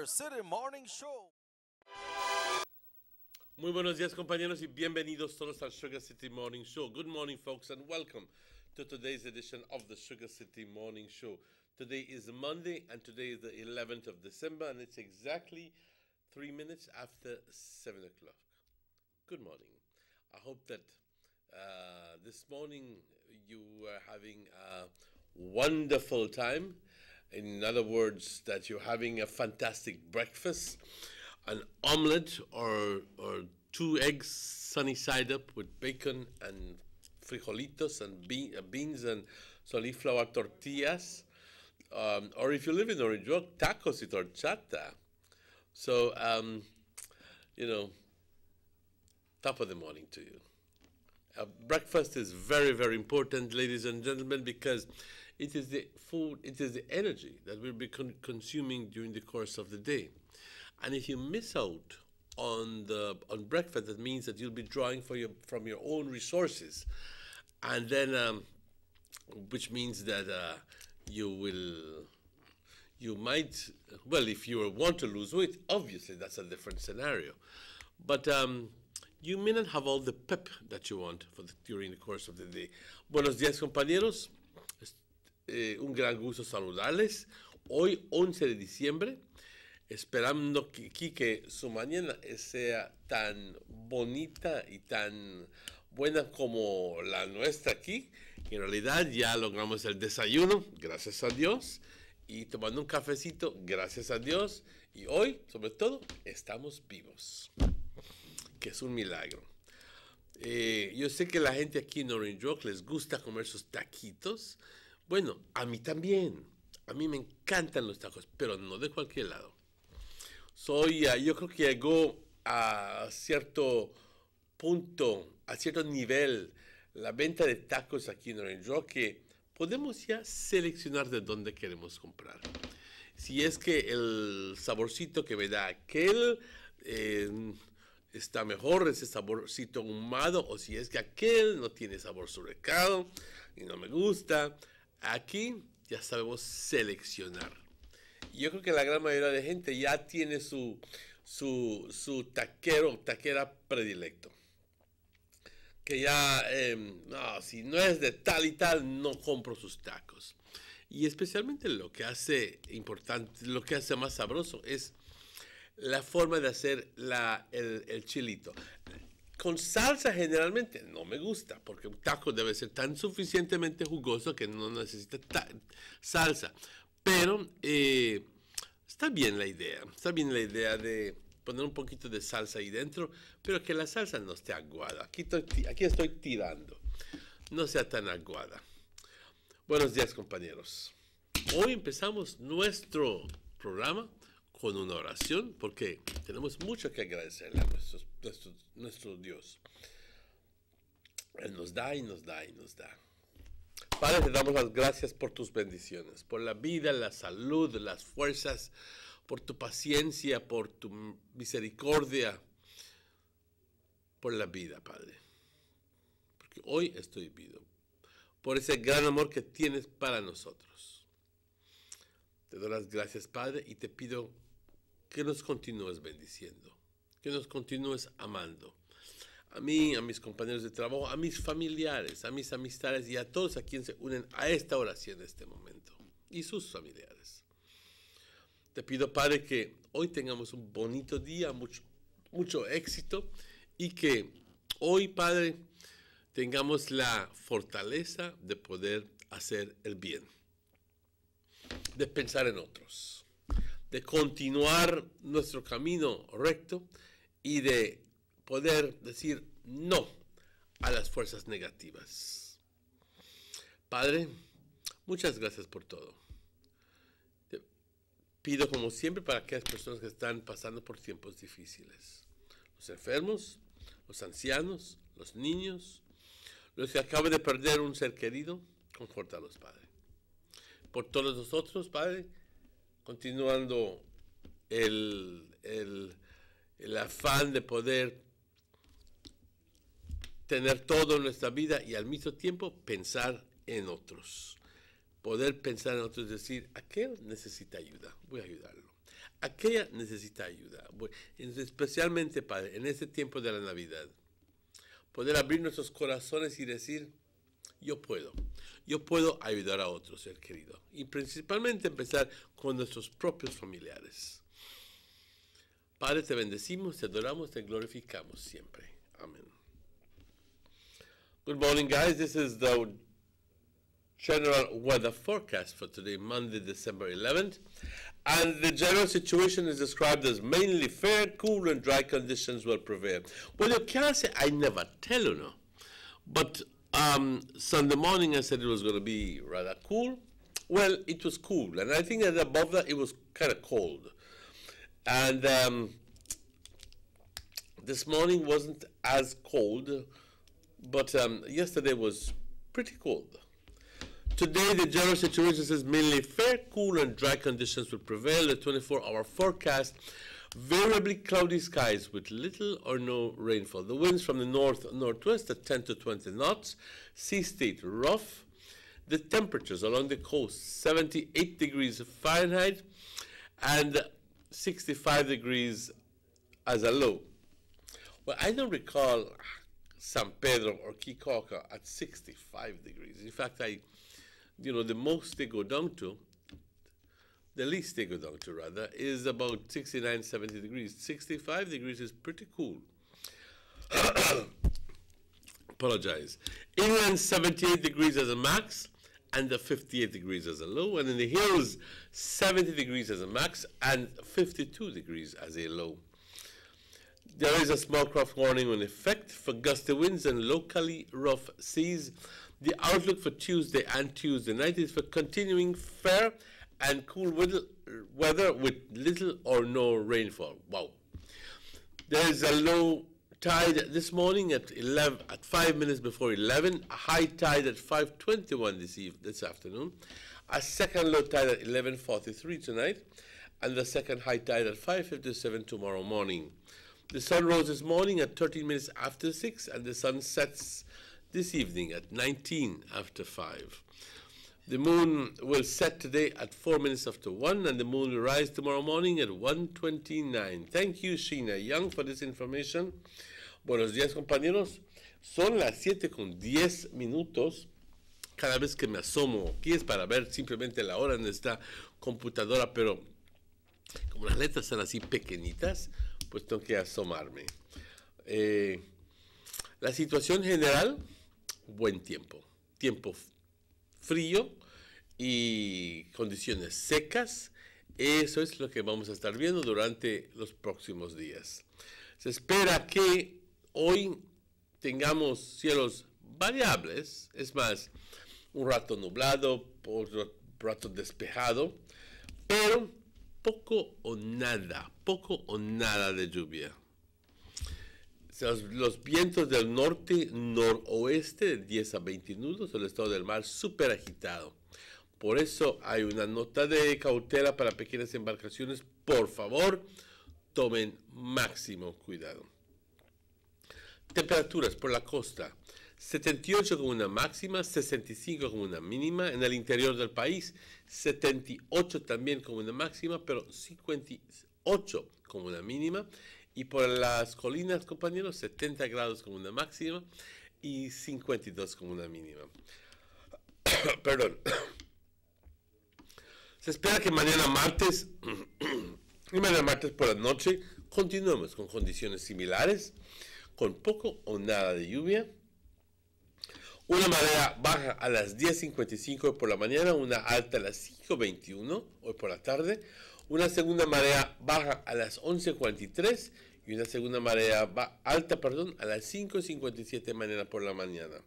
City Morning Show. Muy buenos días, compañeros, y bienvenidos todos al Sugar City Morning Show. Good morning, folks, and welcome to today's edition of the Sugar City Morning Show. Today is Monday, and today is the 11th of December, and it's exactly 3 minutes after 7 o'clock. Good morning. I hope that this morning you are having a wonderful time. In other words, that you're having a fantastic breakfast, an omelet or 2 eggs sunny side up with bacon and frijolitos and beans and cauliflower tortillas. Or if you live in Orange Walk, tacos y horchata. So, top of the morning to you. Breakfast is very, very important, ladies and gentlemen, because it is the food, it is the energy that we'll be consuming during the course of the day. And if you miss out on breakfast, that means that you'll be drawing from your own resources, and then which means that you might, well, if you want to lose weight, obviously that's a different scenario, but you may not have all the pep that you want during the course of the day. Buenos días, compañeros. Un gran gusto saludarles. Hoy, 11 de diciembre, esperando que su mañana sea tan bonita y tan buena como la nuestra aquí. En realidad ya logramos el desayuno, gracias a Dios, y tomando un cafecito, gracias a Dios. Y hoy, sobre todo, estamos vivos, que es un milagro. Yo sé que la gente aquí en Orange Walk les gusta comer sus taquitos. Bueno, a mí también. A mí me encantan los tacos, pero no de cualquier lado. Yo creo que llegó a cierto punto, a cierto nivel, la venta de tacos aquí en Orange Walk, que podemos ya seleccionar de dónde queremos comprar. Si es que el saborcito que me da aquel está mejor, ese saborcito ahumado, o si es que aquel no tiene sabor surrecado y no me gusta. Aquí ya sabemos seleccionar. Yo creo que la gran mayoría de gente ya tiene su taquero o taquera predilecto. Que ya, no, si no es de tal y tal, no compro sus tacos. Y especialmente lo que hace importante, lo que hace más sabroso es la forma de hacer el chilito. Con salsa generalmente no me gusta, porque un taco debe ser tan suficientemente jugoso que no necesita salsa. Pero está bien la idea de poner un poquito de salsa ahí dentro, pero que la salsa no esté aguada. Aquí estoy tirando, no sea tan aguada. Buenos días, compañeros. Hoy empezamos nuestro programa con una oración, porque tenemos mucho que agradecerle a nuestro Dios. Él nos da y nos da y nos da. Padre, te damos las gracias por tus bendiciones, por la vida, la salud, las fuerzas, por tu paciencia, por tu misericordia, por la vida, Padre. Porque hoy estoy vivo, por ese gran amor que tienes para nosotros. Te doy las gracias, Padre, y te pido que nos continúes bendiciendo, que nos continúes amando. A mí, a mis compañeros de trabajo, a mis familiares, a mis amistades y a todos a quienes se unen a esta oración en este momento, y sus familiares. Te pido, Padre, que hoy tengamos un bonito día, mucho éxito, y que hoy, Padre, tengamos la fortaleza de poder hacer el bien, de pensar en otros, de continuar nuestro camino recto y de poder decir no a las fuerzas negativas. Padre, muchas gracias por todo. Te pido como siempre para aquellas personas que están pasando por tiempos difíciles. Los enfermos, los ancianos, los niños, los que acaban de perder un ser querido, confórtalos, Padre. Por todos nosotros, Padre, continuando el afán de poder tener todo en nuestra vida y al mismo tiempo pensar en otros. Poder pensar en otros, decir, aquel necesita ayuda, voy a ayudarlo. Aquella necesita ayuda. Especialmente, Padre, en este tiempo de la Navidad. Poder abrir nuestros corazones y decir, yo puedo ayudar a otros, ser querido. Y principalmente empezar con nuestros propios familiares. Padre, te bendecimos, te adoramos, te glorificamos siempre. Amén. Good morning, guys. This is the general weather forecast for today, Monday, December 11th. And the general situation is described as mainly fair, cool, and dry conditions will prevail. Well, you can't say I never tell you, no. But Sunday morning I said it was going to be rather cool. Well, it was cool. And I think that above that it was kind of cold. And this morning wasn't as cold, but yesterday was pretty cold. Today, the general situation says mainly fair, cool, and dry conditions will prevail. The 24-hour forecast, variably cloudy skies with little or no rainfall. The winds from the north-northwest at 10 to 20 knots. Sea state rough. The temperatures along the coast, 78 degrees Fahrenheit and 65 degrees as a low. Well, I don't recall San Pedro or Kikoka at 65 degrees. In fact, the most they go down to, the least they go down to rather, is about 69, 70 degrees. 65 degrees is pretty cool. Apologize. Inland, 78 degrees as a max and 58 degrees as a low. And in the hills, 70 degrees as a max and 52 degrees as a low. There is a small craft warning in effect for gusty winds and locally rough seas. The outlook for Tuesday and Tuesday night is for continuing fair and cool weather with little or no rainfall. Wow. There is a low tide this morning at 5 minutes before 11, a high tide at 5:21 this afternoon, a second low tide at 11:43 tonight, and the second high tide at 5:57 tomorrow morning. The sun rose this morning at 13 minutes after 6, and the sun sets this evening at 19 after 5. The moon will set today at 4 minutes after 1, and the moon will rise tomorrow morning at 1:29. Thank you, Sheena Young, for this information. Buenos días, compañeros. Son las 7:10. Cada vez que me asomo aquí es para ver simplemente la hora en esta computadora, pero como las letras son así pequeñitas, pues tengo que asomarme. La situación general, buen tiempo. Tiempo frío y condiciones secas. Eso es lo que vamos a estar viendo durante los próximos días. Se espera que hoy tengamos cielos variables, es más, un rato nublado, otro rato despejado, pero poco o nada de lluvia. Los vientos del norte-noroeste de 10 a 20 nudos, el estado del mar súper agitado. Por eso hay una nota de cautela para pequeñas embarcaciones. Por favor, tomen máximo cuidado. Temperaturas por la costa. 78 como una máxima, 65 como una mínima. En el interior del país, 78 también como una máxima, pero 58 como una mínima. Y por las colinas, compañeros, 70 grados como una máxima y 52 como una mínima. Perdón. Se espera que mañana martes por la noche continuemos con condiciones similares, con poco o nada de lluvia. Una marea baja a las 10:55 hoy por la mañana, una alta a las 5:21 hoy por la tarde, una segunda marea baja a las 11:43 y una segunda marea alta, a las 5:57 mañana por la mañana.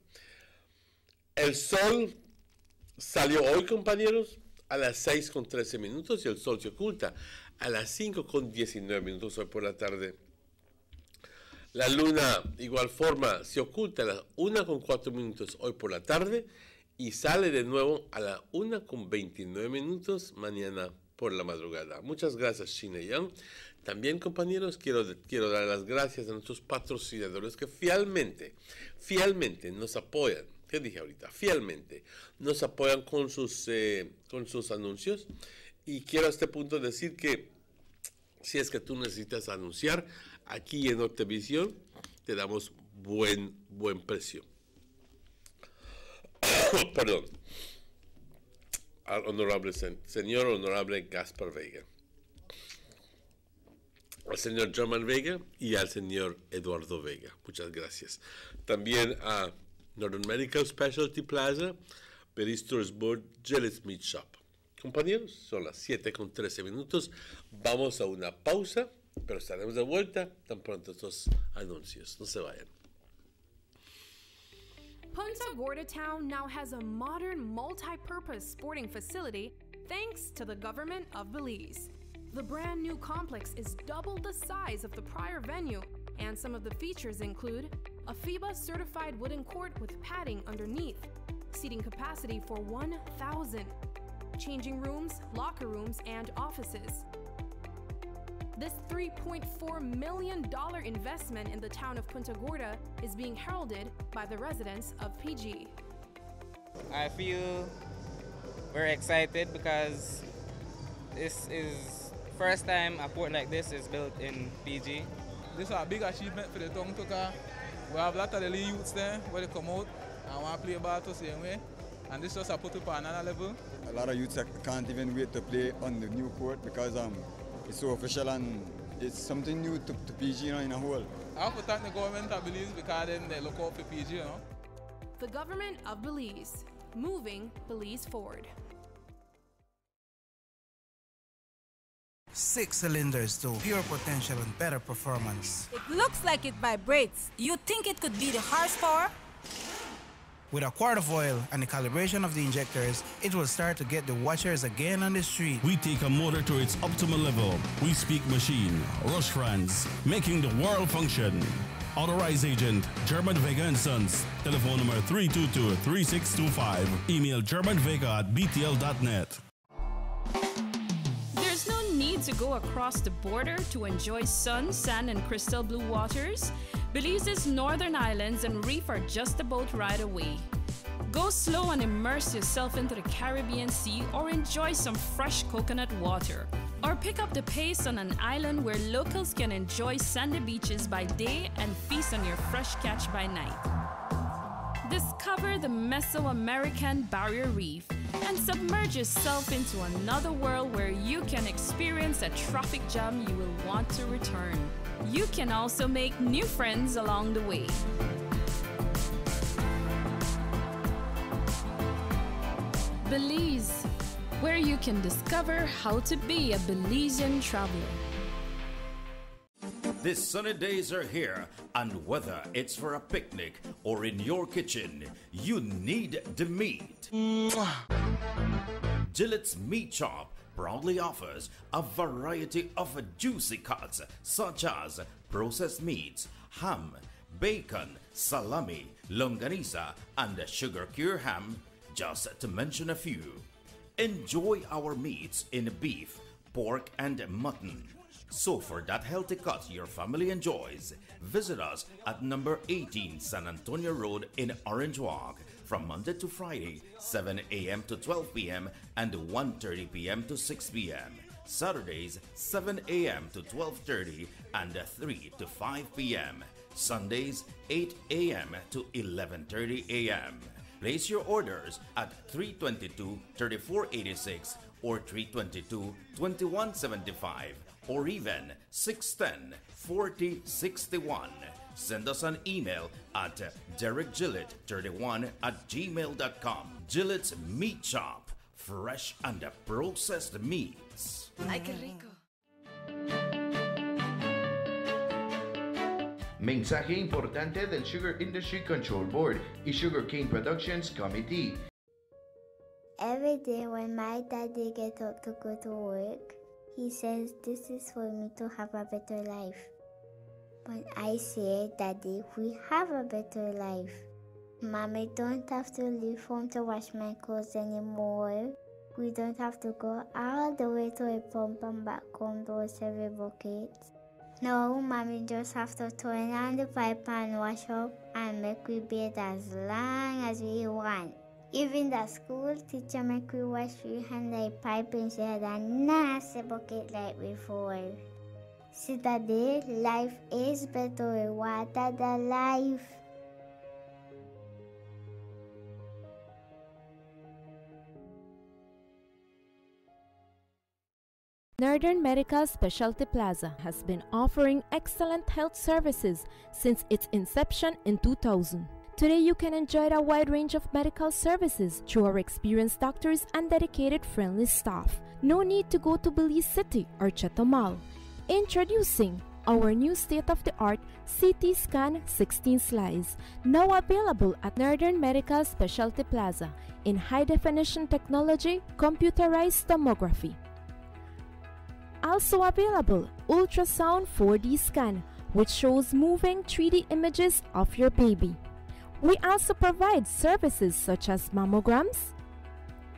El sol salió hoy, compañeros, a las 6:13 y el sol se oculta a las 5:19 hoy por la tarde. La luna, de igual forma, se oculta a las 1:04 hoy por la tarde y sale de nuevo a las 1:29 mañana por la madrugada. Muchas gracias, Sheena Young. También, compañeros, quiero dar las gracias a nuestros patrocinadores que fielmente nos apoyan. ¿Qué dije ahorita? Fielmente nos apoyan con sus anuncios. Y quiero a este punto decir que Si es que tú necesitas anunciar, aquí en Nortevisión te damos buen precio. Perdón. Al honorable señor honorable Gaspar Vega, al señor German Vega y al señor Eduardo Vega. Muchas gracias. También a Northern Medical Specialty Plaza, Berry Stores Board, Gillette Meat Shop. Compañeros, son las 7:13. Vamos a una pausa, pero estaremos de vuelta tan pronto estos anuncios. No se vayan. Punta Gorda Town now has a modern multi-purpose sporting facility thanks to the government of Belize. The brand new complex is double the size of the prior venue, and some of the features include a FIBA certified wooden court with padding underneath, seating capacity for 1,000, changing rooms, locker rooms, and offices. This $3.4 million investment in the town of Punta Gorda is being heralded by the residents of PG. I feel very excited because this is first time a port like this is built in PG. This is a big achievement for the town because we have a lot of the youths there where they come out and want to play ball the same way. And this just a put up on another level. A lot of youths can't even wait to play on the new court because it's so official and it's something new to PG, in a whole. I have to thank the government of Belize because then they look out for PG, The government of Belize, moving Belize forward. 6 cylinders to pure potential and better performance. It looks like it vibrates. You think it could be the horsepower? With a quart of oil and the calibration of the injectors, it will start to get the watchers again on the street. We take a motor to its optimal level. We speak machine, Rush France, making the world function. Authorized agent, German Vega & Sons. Telephone number 322-3625. Email germanvega@btl.net. There's no need to go across the border to enjoy sun, sand, and crystal blue waters. Belize's northern islands and reef are just a boat ride away. Go slow and immerse yourself into the Caribbean Sea or enjoy some fresh coconut water. Or pick up the pace on an island where locals can enjoy sandy beaches by day and feast on your fresh catch by night. Discover the Mesoamerican Barrier Reef and submerge yourself into another world where you can experience a traffic jam you will want to return. You can also make new friends along the way. Belize, where you can discover how to be a Belizean traveler. These sunny days are here, and whether it's for a picnic or in your kitchen, you need the meat. Gillette's Meat Shop proudly offers a variety of juicy cuts such as processed meats, ham, bacon, salami, longaniza, and sugar cure ham, just to mention a few. Enjoy our meats in beef, pork, and mutton. So for that healthy cut your family enjoys, visit us at number 18 San Antonio Road in Orange Walk from Monday to Friday, 7 a.m. to 12 p.m. and 1:30 p.m. to 6 p.m. Saturdays, 7 a.m. to 12:30 and 3 to 5 p.m. Sundays, 8 a.m. to 11:30 a.m. Place your orders at 322-3486 or 322-2175 or even 610-4061. Send us an email at derekgillett31@gmail.com. Gillette's Meat Shop, fresh and processed meats. Ay, qué rico. Mensaje importante del Sugar Industry Control Board y Sugar Cane Productions Committee. Every day when my daddy gets up to go to work, he says this is for me to have a better life. But I say, Daddy, we have a better life. Mommy don't have to leave home to wash my clothes anymore. We don't have to go all the way to a pump and back home to wash every bucket. No, Mommy just have to turn on the pipe and wash up and make we bathe as long as we want. Even the school teacher make we wash we hand the pipe instead of nasty bucket like before. Citadel, life is better with water than life. Northern Medical Specialty Plaza has been offering excellent health services since its inception in 2000. Today you can enjoy a wide range of medical services through our experienced doctors and dedicated friendly staff. No need to go to Belize City or Cheto Mall. Introducing our new state-of-the-art CT scan 16 slice, now available at Northern Medical Specialty Plaza in high-definition technology, computerized tomography. Also available, ultrasound 4D scan, which shows moving 3D images of your baby. We also provide services such as mammograms,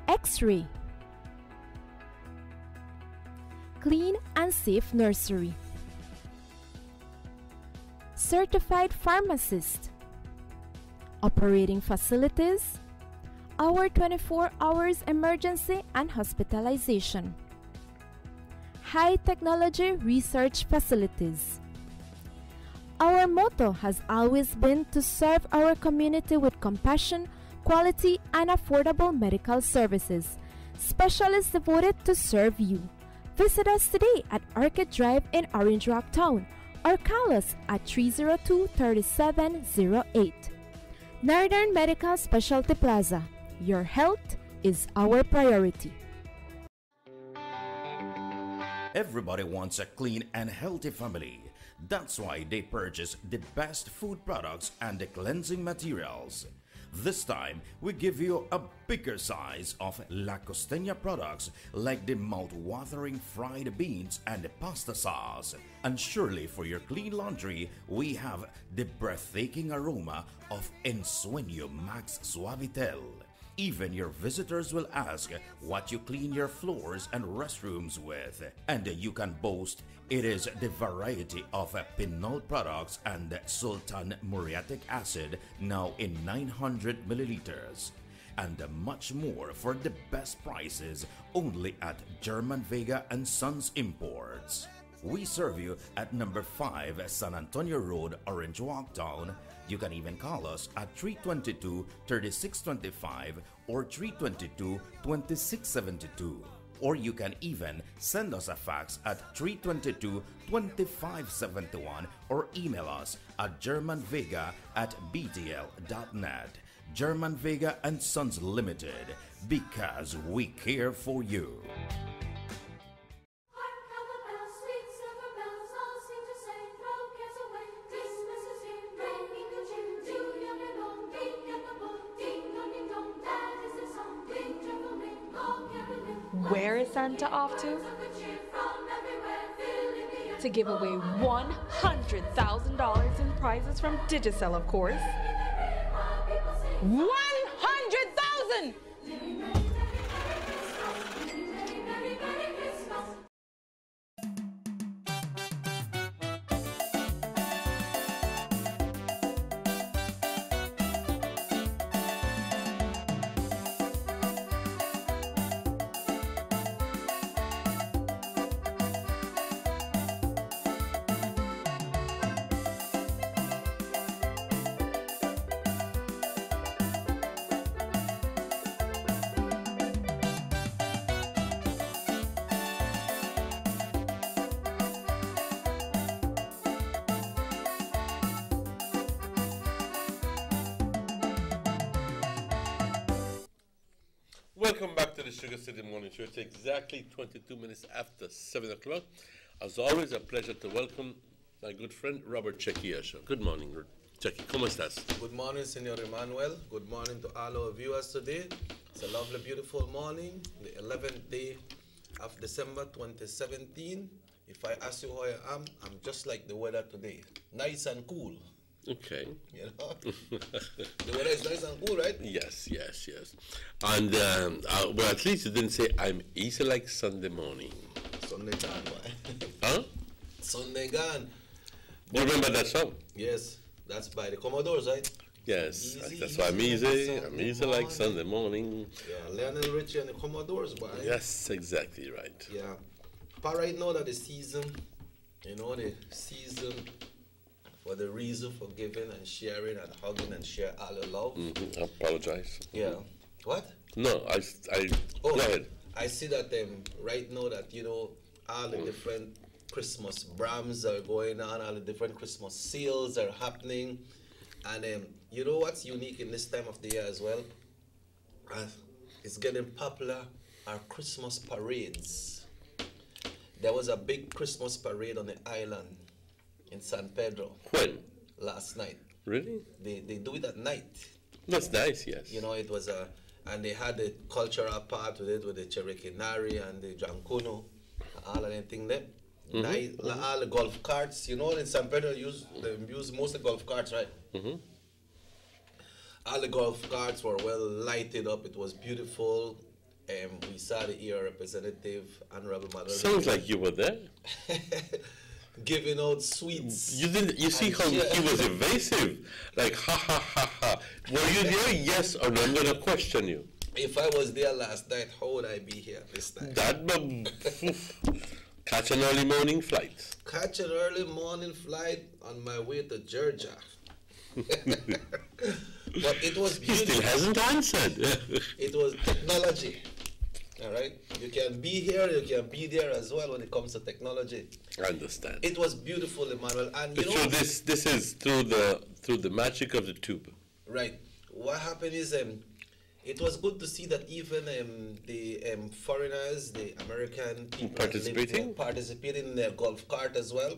X-ray, clean and safe nursery, certified pharmacist, operating facilities, our 24 hours emergency and hospitalization, high technology research facilities. Our motto has always been to serve our community with compassion, quality, and affordable medical services. Specialists devoted to serve you. Visit us today at Arcade Drive in Orange Rock Town or call us at 302-3708. Northern Medical Specialty Plaza. Your health is our priority. Everybody wants a clean and healthy family. That's why they purchase the best food products and the cleansing materials. This time, we give you a bigger size of La Costeña products like the mouth-watering fried beans and the pasta sauce. And surely for your clean laundry, we have the breathtaking aroma of Ensueño Max Suavitel. Even your visitors will ask what you clean your floors and restrooms with. And you can boast it is the variety of Pinol products and Sultan muriatic acid now in 900 milliliters. And much more for the best prices only at German Vega and Sons Imports. We serve you at number 5 San Antonio Road, Orange Walk Town. You can even call us at 322-3625 or 322-2672. Or you can even send us a fax at 322-2571 or email us at germanvega@btl.net. German Vega and Sons Limited, because we care for you. Where is Santa off to? To give away $100,000 in prizes from Digicel, of course. 100,000! Welcome back to the Sugar City Morning Show. It's exactly 22 minutes after 7 o'clock. As always, a pleasure to welcome my good friend Robert Chequia. Good morning, Chequi. ¿Cómo estás? Good morning, Senor Emmanuel. Good morning to all our viewers today. It's a lovely, beautiful morning, the 11th day of December 2017. If I ask you how I am, I'm just like the weather today. Nice and cool. Okay. You know? The weather is nice and cool, right? Yes. And, well, at least you didn't say, I'm easy like Sunday morning. Sunday gone, boy. Huh? Sunday gone. You remember that song? Yes. That's by the Commodores, right? Yes. Easy, that's why I'm easy. I'm easy like Sunday morning. Yeah, Lionel Richie and the Commodores, boy. Yes, exactly right. Yeah. But right now that the season You know, the season for the reason for giving and sharing and hugging and share all the love. I apologize. Yeah. What? No, go ahead. I see that right now that, you know, all the different Christmas brams are going on, all the different Christmas sales are happening. And you know what's unique in this time of the year as well? It's getting popular, are Christmas parades. There was a big Christmas parade on the island in San Pedro. When? Last night. Really? They do it at night. That's nice, yes. You know, it was and they had the cultural part with it, with the Cherokee Nari and the Jankuno, all of that thing there. All the golf carts, you know, in San Pedro they use mostly golf carts, right? All the golf carts were well lighted up. It was beautiful. We saw the ER representative, Honorable Madam. Sounds like you were there. Giving out sweets. You didn't. You see how he was evasive, like ha ha ha ha. Were you there? Yes or no? I'm gonna question you. If I was there last night, how would I be here this time? Catch an early morning flight. Catch an early morning flight on my way to Georgia. But it was beautiful. He still hasn't answered. It was technology. All right, you can be here, you can be there as well when it comes to technology. I understand. It was beautiful, Emmanuel, and you know. So this is through the magic of the tube. Right. What happened is it was good to see that even the foreigners, the American people, participating in their golf cart as well.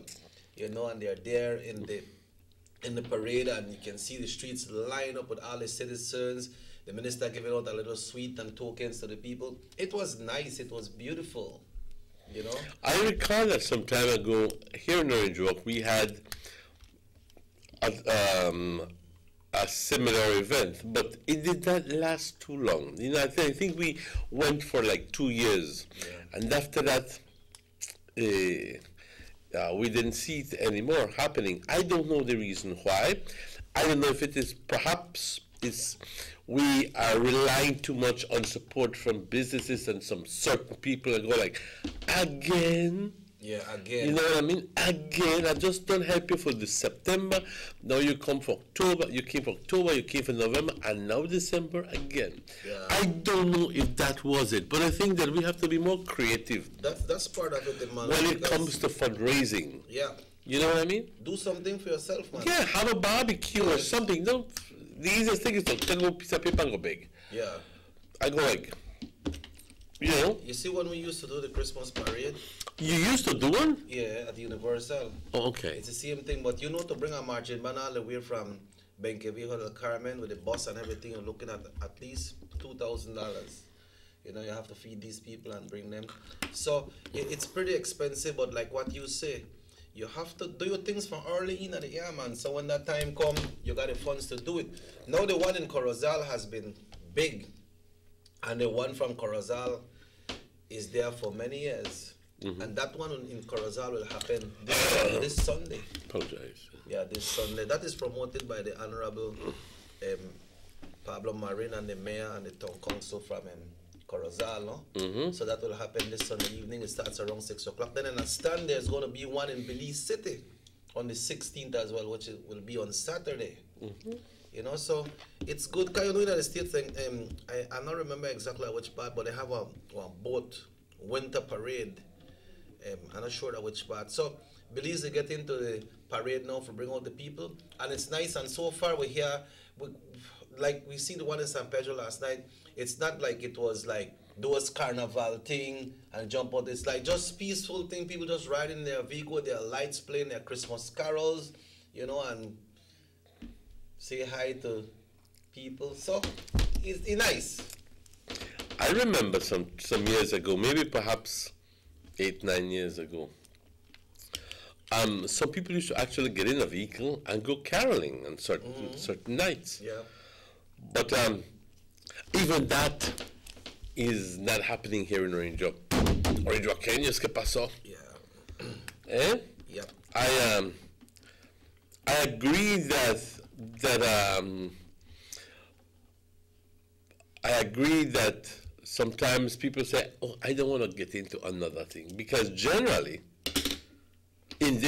You know, and they're there in the parade, and you can see the streets line up with all the citizens. The minister giving out a little sweet and tokens to the people. It was nice. It was beautiful. You know. I recall that some time ago here in Orange Walk we had a similar event, but it did not last too long. You know, I think we went for like 2 years, and after that, we didn't see it anymore happening. I don't know the reason why. I don't know if it is perhaps we are relying too much on support from businesses and some certain people and go like, again. Yeah, again. You know what I mean? Again, I just don't help you for the September. Now you come for October, you came for October, you came for November, and now December again. Yeah. I don't know if that was it, but I think that we have to be more creative. That's part of it, man. When it comes to fundraising. Yeah. You know what I mean? Do something for yourself, man. Yeah, have a barbecue or something. No, the easiest thing is to take a piece of paper and go big. Yeah. I go like, you know. You see when we used to do the Christmas parade? You used to do one? Yeah, at Universal. Oh, okay. It's the same thing, but you know, to bring a marching band all the way from Benqueville to Carmen with the bus and everything, you're looking at least $2,000. You know, you have to feed these people and bring them. So it's pretty expensive, but like what you say, you have to do your things from early in the year, man. So when that time comes, you got the funds to do it. Now the one in Corozal has been big, and the one from Corozal is there for many years. And that one in Corozal will happen this Sunday. Apologize. Yeah, this Sunday. That is promoted by the Honorable Pablo Marin and the mayor and the town council from Corozal, no? So that will happen this Sunday evening. It starts around 6 o'clock. Then in a stand, there's going to be one in Belize City on the 16th as well, which will be on Saturday. You know, so it's good. Because you know that the state thing, I don't remember exactly which part, but they have a boat winter parade. I'm not sure at which part. So Belize they get into the parade now for bring out the people, and it's nice. And so far we hear, like we see the one in San Pedro last night. It's not like it was like those carnival thing and jump out. It's like just peaceful thing. People just riding their vehicle, their lights playing, their Christmas carols, you know, and say hi to people. So it's nice. I remember some years ago, maybe perhaps 8-9 years ago, some people used to actually get in a vehicle and go caroling on certain nights. Yeah. But even that is not happening here in Orange Walk. Orange Walk, ¿qué pasó? Yeah. Eh? Yeah. I agree that sometimes people say, oh, I don't want to get into another thing. Because generally, in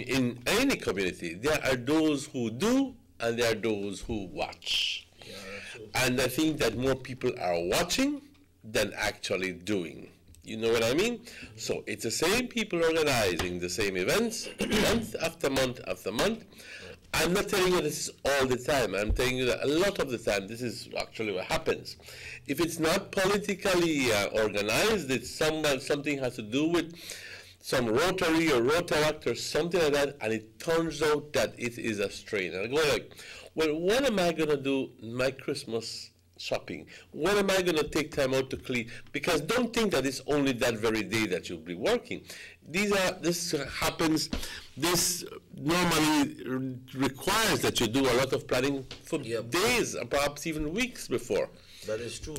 in any community, there are those who do and there are those who watch. Yeah, that's true. And I think that more people are watching than actually doing. You know what I mean? So it's the same people organizing the same events month after month after month. I'm not telling you this is all the time. I'm telling you that a lot of the time this is actually what happens. If it's not politically organized, it's something has to do with some Rotary or Rotaract or something like that, and it turns out that it is a strain. And I go like, well, when am I going to do my Christmas shopping? When am I going to take time out to clean? Because don't think that it's only that very day that you'll be working. This happens, this normally requires that you do a lot of planning for days, or perhaps even weeks before. That is true.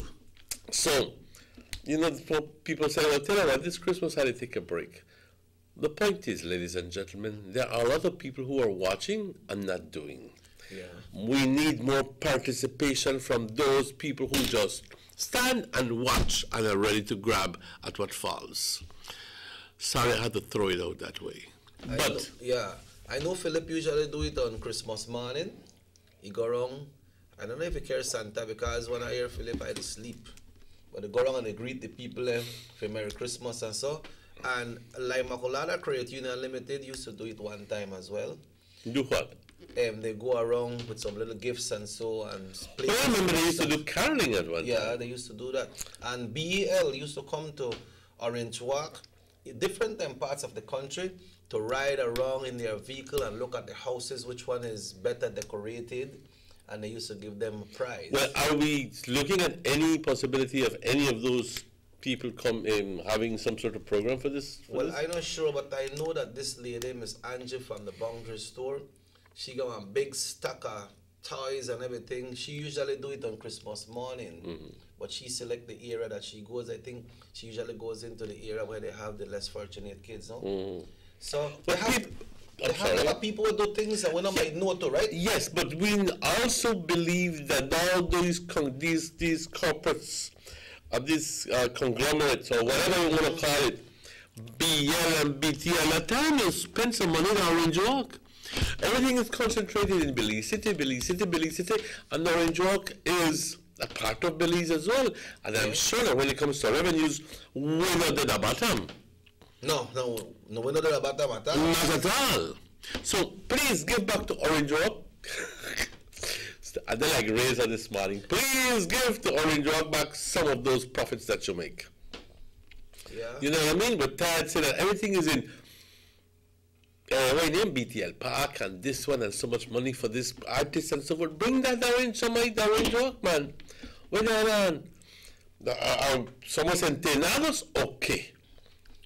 So, you know, people say, well, tell you what, this Christmas I had to take a break. The point is, ladies and gentlemen, there are a lot of people who are watching and not doing. Yeah. We need more participation from those people who just stand and watch and are ready to grab at what falls. Sorry, I had to throw it out that way. I know Philip usually do it on Christmas morning. He go around. I don't know if he cares Santa, because when I hear Philip, I just sleep. But they go around and they greet the people for Merry Christmas and so. And like Macolada Credit Union Limited used to do it one time as well. Do what? They go around with some little gifts and so and play. Well, I remember they used to do caroling at one time. Yeah, they used to do that. And BEL used to come to Orange Walk, different parts of the country, to ride around in their vehicle and look at the houses, which one is better decorated, and they used to give them a prize. Well, are we looking at any possibility of any of those people having some sort of program for this? I'm not sure, but I know that this lady, Miss Angie from the Boundary Store, she got a big stack of toys and everything. She usually do it on Christmas morning, but she select the area that she goes. I think she usually goes into the area where they have the less fortunate kids, no? So they have a lot of people who do things that we not might know to, right? Yes, but we also believe that all these corporates, these conglomerates, or whatever you want to call it, BL and BTL, at times you spend some money in Orange Walk. Everything is concentrated in Belize City, and Orange Walk is a part of Belize as well. And I'm sure that when it comes to revenues, we're not at the bottom. No, we're not at the bottom at all. Not at all. So please give back to Orange Walk. I did like Razor this morning. Please give to Orange Walk back some of those profits that you make. Yeah. You know what I mean? But Tad said that everything is in BTL Park and this one and so much money for this artist and so forth. Bring that Orange Walk, man. Where they are somos entrenados? Okay.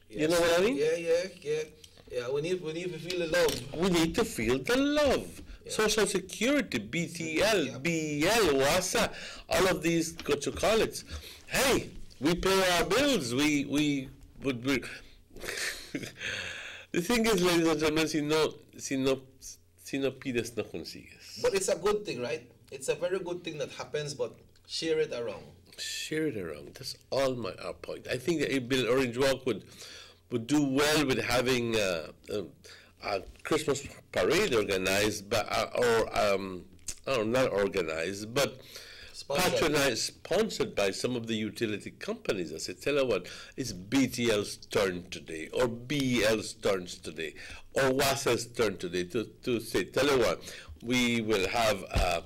Yes. You know what I mean? Yeah. We need to feel the love. We need to feel the love. Yeah. Social Security, BTL, BL, WASA, all of these, what you call it. Hey, we pay our bills. We The thing is, ladies and gentlemen, si no pides, no consigues. But it's a good thing, right? It's a very good thing that happens, but share it around. Share it around. That's all our point. I think that Bill Orange Walk would do well with having a Christmas parade organized, not organized, but sponsored by some of the utility companies. I said, tell you what, it's BTL's turn today, or BL's turn today, or WASA's turn today to say, tell you what, we will have a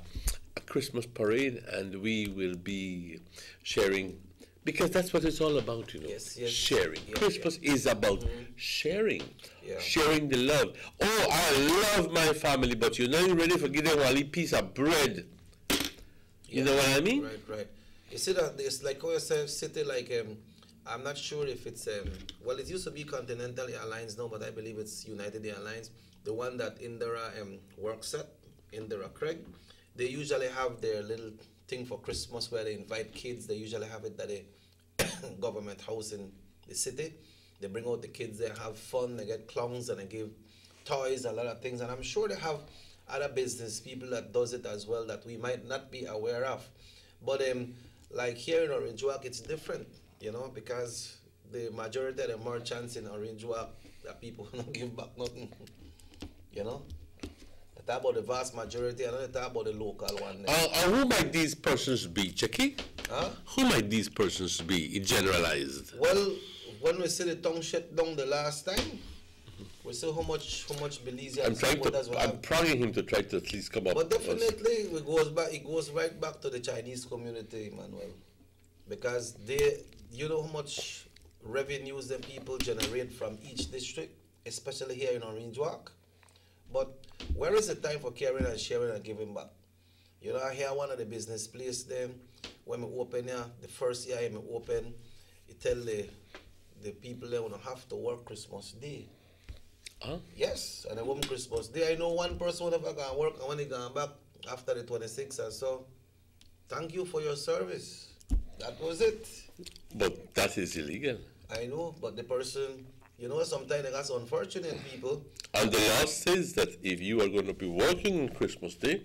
Christmas parade and we will be sharing, because that's what it's all about, you know. Yes. Sharing. Christmas is about sharing. Yeah. Sharing the love. Oh, I love my family, but you're not ready for giving one piece of bread. You know what I mean? Right. You see that it's like OSF City, like I'm not sure if it's well, it used to be Continental Airlines now, but I believe it's United Airlines. The one that Indira works at, Indira Craig, they usually have their little thing for Christmas where they invite kids. They usually have it at a government house in the city. They bring out the kids, they have fun, they get clowns and they give toys, a lot of things. And I'm sure they have other business people that does it as well that we might not be aware of. But like here in Orange Walk, it's different, you know, because the majority of the merchants in Orange Walk, that people don't give back nothing. You know? I talk about the vast majority, and I talk about the local one. Who might these persons be, Chucky? Huh? Who might these persons be, generalized? Well, when we see the tongue shut down the last time, we see how much Belizean I'm prodding him to try to at least come up. But definitely, it goes right back to the Chinese community, Emmanuel, because you know how much revenues the people generate from each district, especially here in Orange Walk. But where is the time for caring and sharing and giving back? You know, I hear one of the business places there, when we open here, the first year I open, you tell the people they don't have to work Christmas Day. Huh? Yes, and then Christmas Day, I know one person who never gonna work, and when he gone back after the 26th and so, thank you for your service. That was it. But that is illegal. I know, but the person, you know, sometimes they got unfortunate people. And the law says that if you are going to be working on Christmas Day,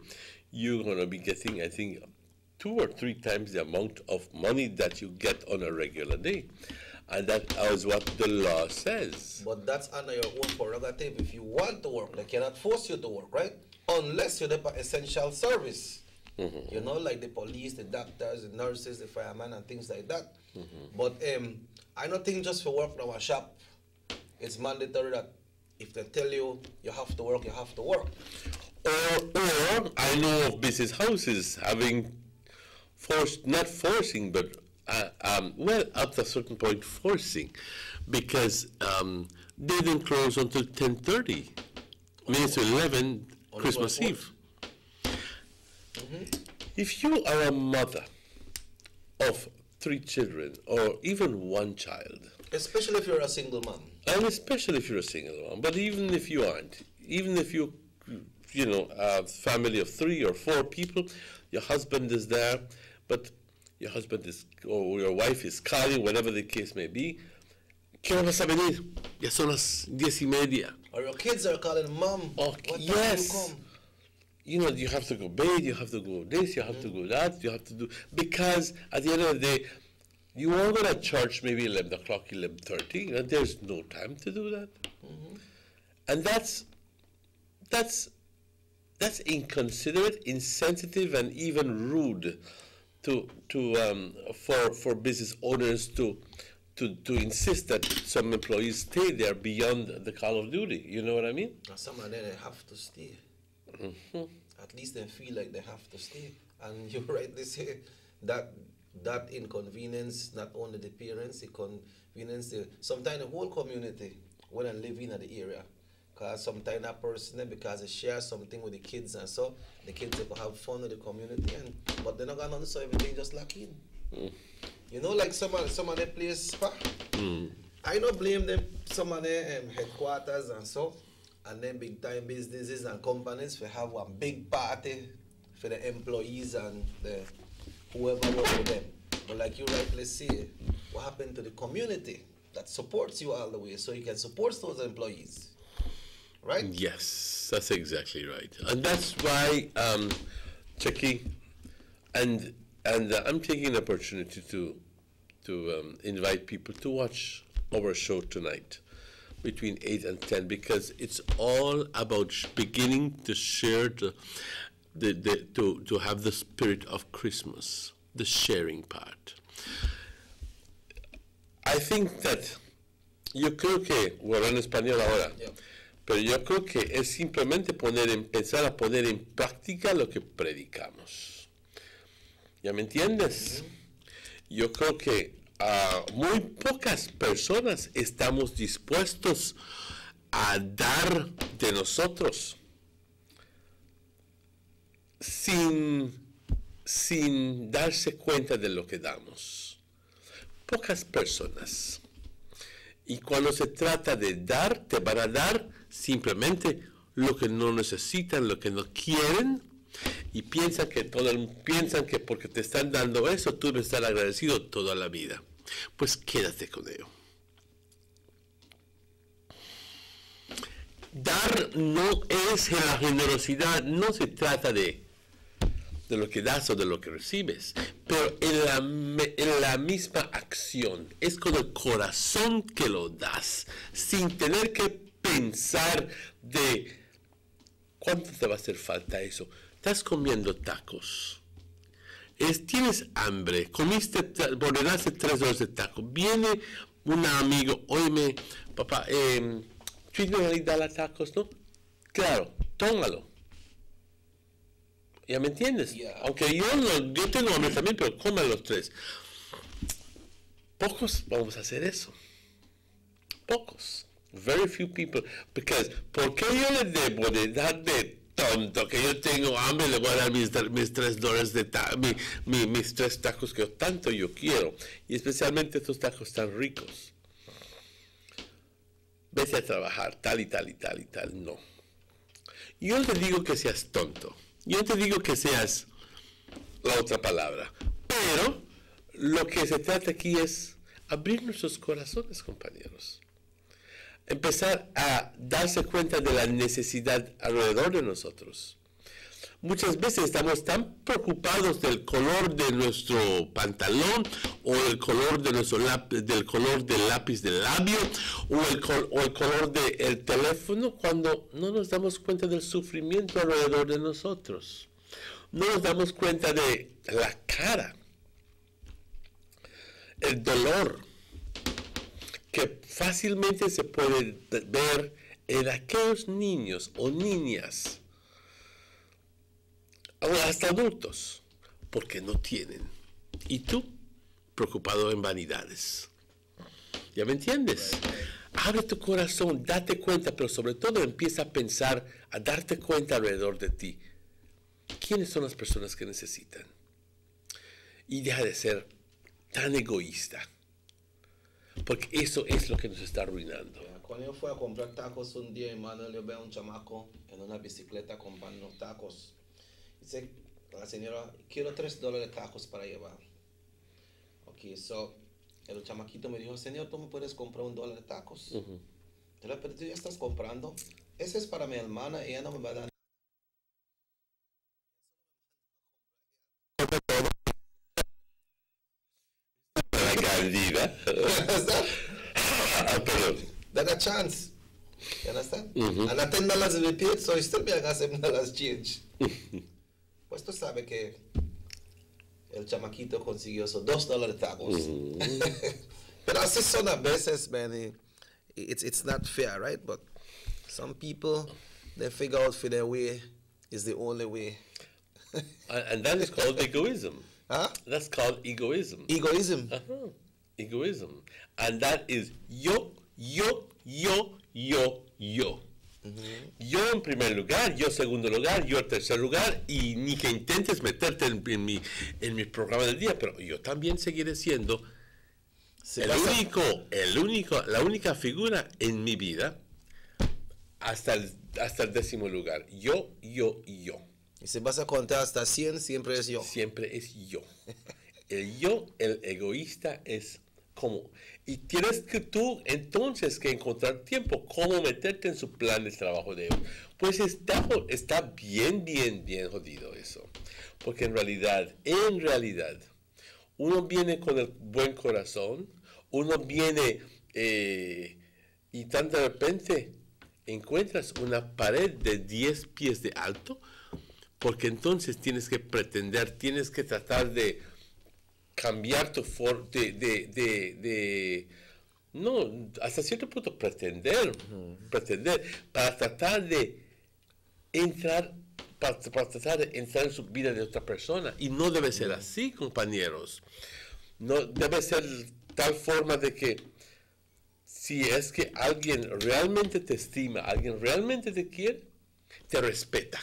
you're going to be getting, I think, 2 or 3 times the amount of money that you get on a regular day. And that is what the law says. But that's under your own prerogative. If you want to work, they cannot force you to work, right? Unless you're the essential service. You know, like the police, the doctors, the nurses, the firemen, and things like that. But I don't think just for work in our shop, it's mandatory that if they tell you you have to work, you have to work. Or I know of business houses having not forcing, but well, up to a certain point forcing, because they didn't close until 10:30, minutes to 11, Christmas Eve. If you are a mother of 3 children, or even 1 child, especially if you're a single mom, and especially if you're a single mom, but even if you aren't, even if you know, a family of 3 or 4 people, your husband is there, but your husband is, or your wife is calling, whatever the case may be, ¿qué vas a venir? Ya son las 10:30. Or your kids are calling, Mom, what time do you come? You know, you have to go bathe, you have to go this, you have to go that, you have to do, because at the end of the day, you are going to church maybe 11 o'clock, 11:30, and there's no time to do that. And that's inconsiderate, insensitive, and even rude for business owners to insist that some employees stay there beyond the call of duty. You know what I mean? Some of them have to stay. At least they feel like they have to stay. And you're right, they say that inconvenience not only the parents, it convenience sometimes the whole community when they live in the area. Because sometimes that person, because they share something with the kids and so, the kids they can have fun with the community, but they're not going to so everything just lock in. You know, like some of the place spa. I don't blame them, some of their headquarters and so, and then big time businesses and companies for have one big party for the employees and the whoever works with them. But like you rightly say, what happened to the community that supports you all the way so you can support those employees? Right? Yes, that's exactly right. And that's why, Chucky, and I'm taking an opportunity to invite people to watch our show tonight between 8 and 10, because it's all about beginning to share to have the spirit of Christmas, the sharing part. I think that yo creo que, bueno, en español ahora, pero yo creo que es simplemente empezar a poner en práctica lo que predicamos. ¿Ya me entiendes? Yo creo que muy pocas personas estamos dispuestos a dar de nosotros sin darse cuenta de lo que damos. Pocas personas. Y cuando se trata de dar, te van a dar simplemente lo que no necesitan, lo que no quieren, y piensan que porque te están dando eso, tú debes estar agradecido toda la vida. Pues quédate con ello. Dar no es la generosidad, no se trata de de lo que das o de lo que recibes, pero en la misma acción, es con el corazón que lo das, sin tener que pensar de cuánto te va a hacer falta eso. Estás comiendo tacos, tienes hambre, ordenaste 3 dólares de taco, viene un amigo, óyeme, papá, ¿tú no dar los tacos, no? Claro, tómalo. ¿Ya me entiendes? Yeah. Aunque yo tengo hambre también, pero coman los 3. Pocos vamos a hacer eso. Pocos. Very few people. ¿Por qué yo le debo de dar de tonto que yo tengo hambre? Le voy a dar mis 3 dólares de mis 3 tacos que tanto yo quiero. Y especialmente estos tacos tan ricos. Vete a trabajar, tal y tal y tal y tal. No. Yo no te digo que seas tonto. Yo no te digo que seas la otra palabra. Pero lo que se trata aquí es abrir nuestros corazones, compañeros. Empezar a darse cuenta de la necesidad alrededor de nosotros. Muchas veces estamos tan preocupados del color de nuestro pantalón o el color de del color del lápiz del labio o el color del teléfono cuando no nos damos cuenta del sufrimiento alrededor de nosotros. No nos damos cuenta de la cara, el dolor que fácilmente se puede ver en aquellos niños o niñas o hasta adultos, porque no tienen. Y tú, preocupado en vanidades. ¿Ya me entiendes? Abre tu corazón, date cuenta, pero sobre todo empieza a pensar, a darte cuenta alrededor de ti. ¿Quiénes son las personas que necesitan? Y deja de ser tan egoísta, porque eso es lo que nos está arruinando. Cuando yo fui a comprar tacos un día, Manuel, yo veo a un chamaco en una bicicleta comprando tacos. Dice la señora, quiero 3 dólares de tacos para llevar. Ok, so, el chamaquito me dijo, señor, ¿tú me puedes comprar $1 de tacos? Pero tú ya estás comprando. Ese es para mi hermana, ella no me va a dar. That a chance. You understand? And at $10 repeat, so you still be a $7 change. Pues tú sabes que el chamaquito consiguió esos $2 de tacos. Pero así son a veces, man. It's not fair, right? But some people, they figure out for their way is the only way. And that is called egoism. Huh? That's called egoism. Egoism. Egoism. And that is yo. Yo en primer lugar, yo segundo lugar, yo tercer lugar, y ni que intentes meterte en mi programa del día, pero yo también seguiré siendo la única figura en mi vida hasta el 10º lugar. Yo. Y si vas a contar hasta 100, siempre es yo. Siempre es yo. El egoísta es como. Y tienes que tú entonces que encontrar tiempo, cómo meterte en su plan de trabajo de él. Pues está bien jodido eso. Porque en realidad, uno viene con el buen corazón, uno viene y tan de repente encuentras una pared de 10 pies de alto, porque entonces tienes que pretender, tienes que tratar de cambiar tu forma no, hasta cierto punto pretender para tratar de entrar en su vida de otra persona, y no debe ser así, compañeros. No debe ser tal forma de que si es que alguien realmente te estima, alguien realmente te quiere, te respeta.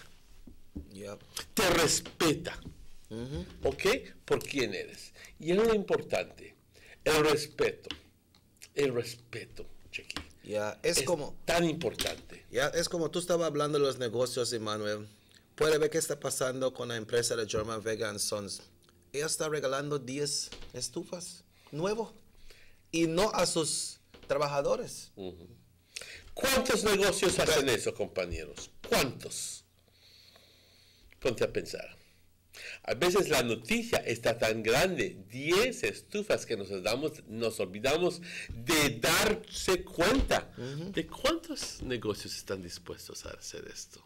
Te respeta. ¿Ok? Por quién eres. Y es lo importante, el respeto, Chequi. Es como tan importante. Es como tú estabas hablando de los negocios, Emmanuel. Puede ver qué está pasando con la empresa de German Vega Sons. Ella está regalando 10 estufas nuevos y no a sus trabajadores. ¿Cuántos negocios hacen eso, compañeros? ¿Cuántos? Ponte a pensar. A veces la noticia está tan grande, 10 estufas, que nos olvidamos de darse cuenta de cuántos negocios están dispuestos a hacer esto.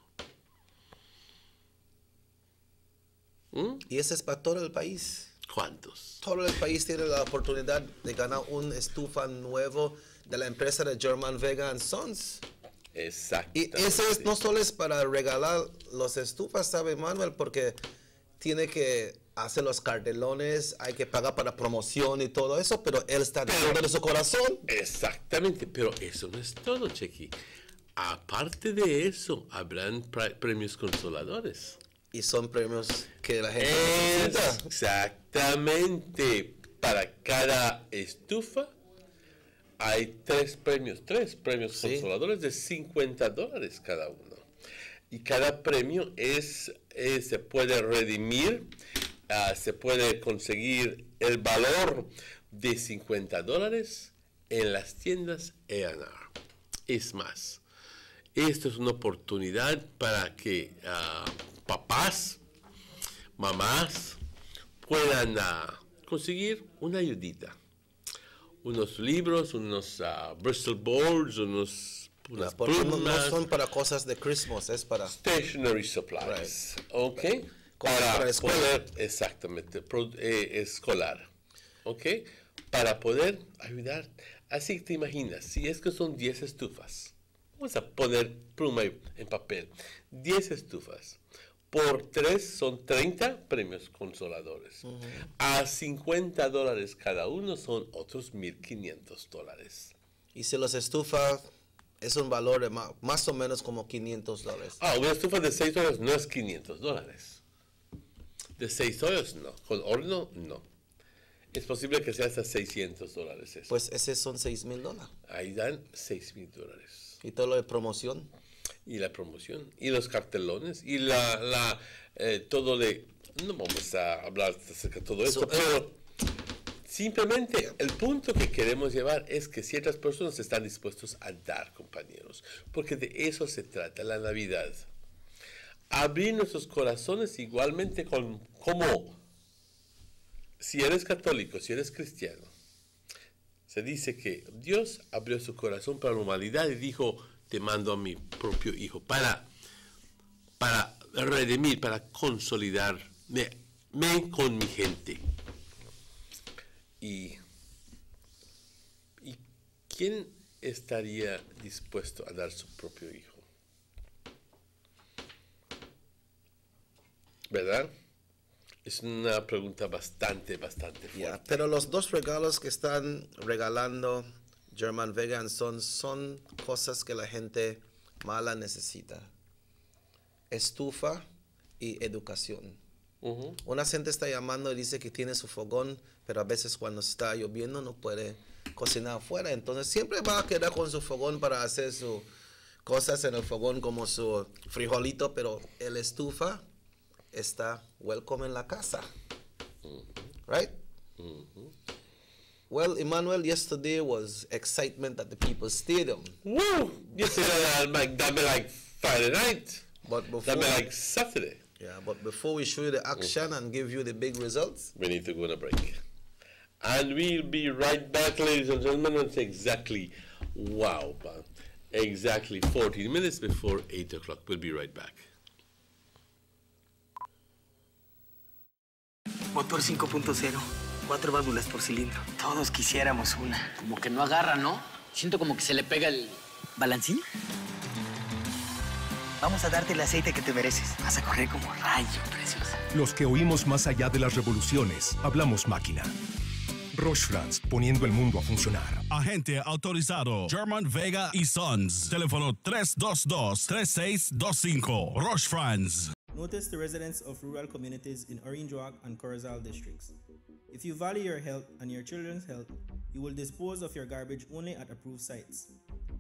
Y ese es para todo el país. ¿Cuántos? Todo el país tiene la oportunidad de ganar una estufa nuevo de la empresa de German Vega Sons. Exacto. Y eso no solo es para regalar los estufas, ¿sabe, Manuel? Porque tiene que hacer los cartelones, hay que pagar para promoción y todo eso, pero él está dentro de su corazón. Exactamente, pero eso no es todo, Chequi. Aparte de eso, habrán premios consoladores. Y son premios que la gente necesita. Exactamente. Para cada estufa hay tres premios consoladores de $50 cada uno. Y cada premio se puede redimir, se puede conseguir el valor de $50 en las tiendas E&R. Es más, esto es una oportunidad para que papás, mamás puedan conseguir una ayudita. Unos libros, unos Bristol boards, unas plumas. No son para cosas de Christmas, es para stationery supplies. Right. ¿Ok? Para poder, exactamente, escolar. ¿Ok? Para poder ayudar. Así que te imaginas, si es que son 10 estufas, vamos a poner pluma en papel, 10 estufas. Por 3 son 30 premios consoladores. A $50 cada uno son otros $1,500. Y si los estufas es un valor de más o menos como $500. Una estufa de 6 horas no es $500. De 6 horas no. Con horno no. Es posible que sea hasta $600 eso. Pues esos son $6,000. Ahí dan $6,000. Y todo lo de promoción. Y la promoción, y los cartelones, y todo de... No vamos a hablar acerca de todo esto, pero simplemente el punto que queremos llevar es que ciertas personas están dispuestos a dar, compañeros, porque de eso se trata la Navidad. Abrir nuestros corazones igualmente como si eres católico, si eres cristiano. Se dice que Dios abrió su corazón para la humanidad y dijo: te mando a mi propio hijo para redimir, para consolidarme con mi gente. ¿Y quién estaría dispuesto a dar su propio hijo? ¿Verdad? Es una pregunta bastante fuerte. Pero los dos regalos que están regalando German Vega Sons son cosas que la gente mala necesita. Estufa y educación. Una gente está llamando y dice que tiene su fogón, pero a veces cuando está lloviendo no puede cocinar afuera. Entonces siempre va a quedar con su fogón para hacer sus cosas en el fogón, como su frijolito, pero el estufa está welcome en la casa. Right? Well, Emmanuel, yesterday was excitement at the People's Stadium. Woo! Yesterday that be like Friday night. But before, that be like Saturday. Yeah, but before we show you the action and give you the big results, we need to go on a break. And we'll be right back, ladies and gentlemen. It's exactly 14 minutes before 8 o'clock. We'll be right back. Motor 5.0, 4 válvulas por cilindro. Todos quisiéramos una. Como que no agarra, ¿no? Siento como que se le pega el... ¿Balancín? Vamos a darte el aceite que te mereces. Vas a correr como rayo, preciosa. Los que oímos más allá de las revoluciones, hablamos máquina. Roche France, poniendo el mundo a funcionar. Agente autorizado, German Vega y Sons. Teléfono 322-3625. Roche France. Notice the residents of rural communities in Orange Walk and Corozal districts. If you value your health and your children's health, you will dispose of your garbage only at approved sites.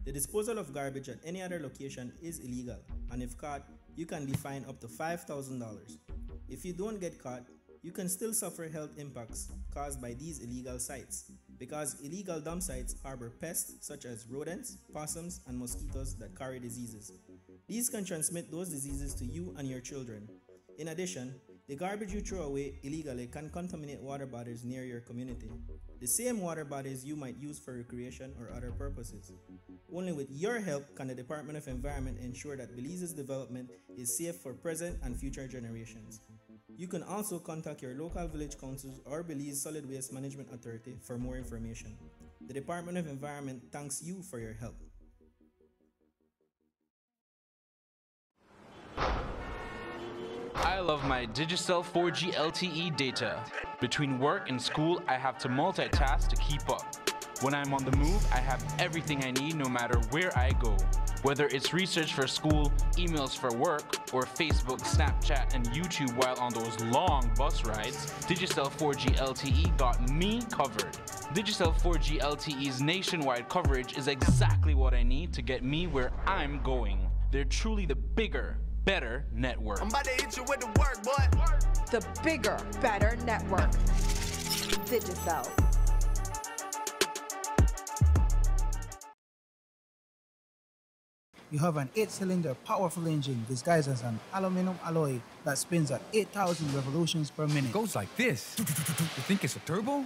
The disposal of garbage at any other location is illegal, and if caught, you can be fined up to $5,000. If you don't get caught, you can still suffer health impacts caused by these illegal sites, because illegal dump sites harbor pests such as rodents, possums, and mosquitoes that carry diseases. These can transmit those diseases to you and your children. In addition, The garbage you throw away illegally can contaminate water bodies near your community. The same water bodies you might use for recreation or other purposes. Only with your help can the Department of Environment ensure that Belize's development is safe for present and future generations. You can also contact your local village councils or Belize Solid Waste Management Authority for more information. The Department of Environment thanks you for your help. I love my Digicel 4G LTE data. Between work and school, I have to multitask to keep up. When I'm on the move, I have everything I need no matter where I go. Whether it's research for school, emails for work, or Facebook, Snapchat, and YouTube while on those long bus rides, Digicel 4G LTE got me covered. Digicel 4G LTE's nationwide coverage is exactly what I need to get me where I'm going. They're truly the bigger, better network. I'm about to hit you with the work, boy. The bigger, better network. Digicel. You have an 8-cylinder powerful engine disguised as an aluminum alloy that spins at 8,000 revolutions per minute. Goes like this. You think it's a turbo?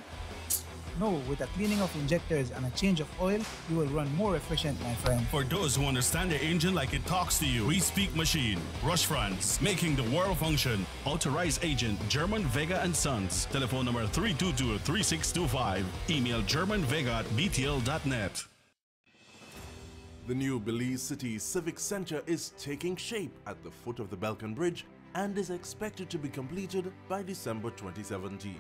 No, with the cleaning of injectors and a change of oil, you will run more efficient, my friend. For those who understand the engine like it talks to you, we speak machine. Rush France, making the world function. Authorized agent, German Vega & Sons. Telephone number 322-3625. Email germanvega@btl.net. The new Belize City Civic Center is taking shape at the foot of the Balkan Bridge and is expected to be completed by December 2017.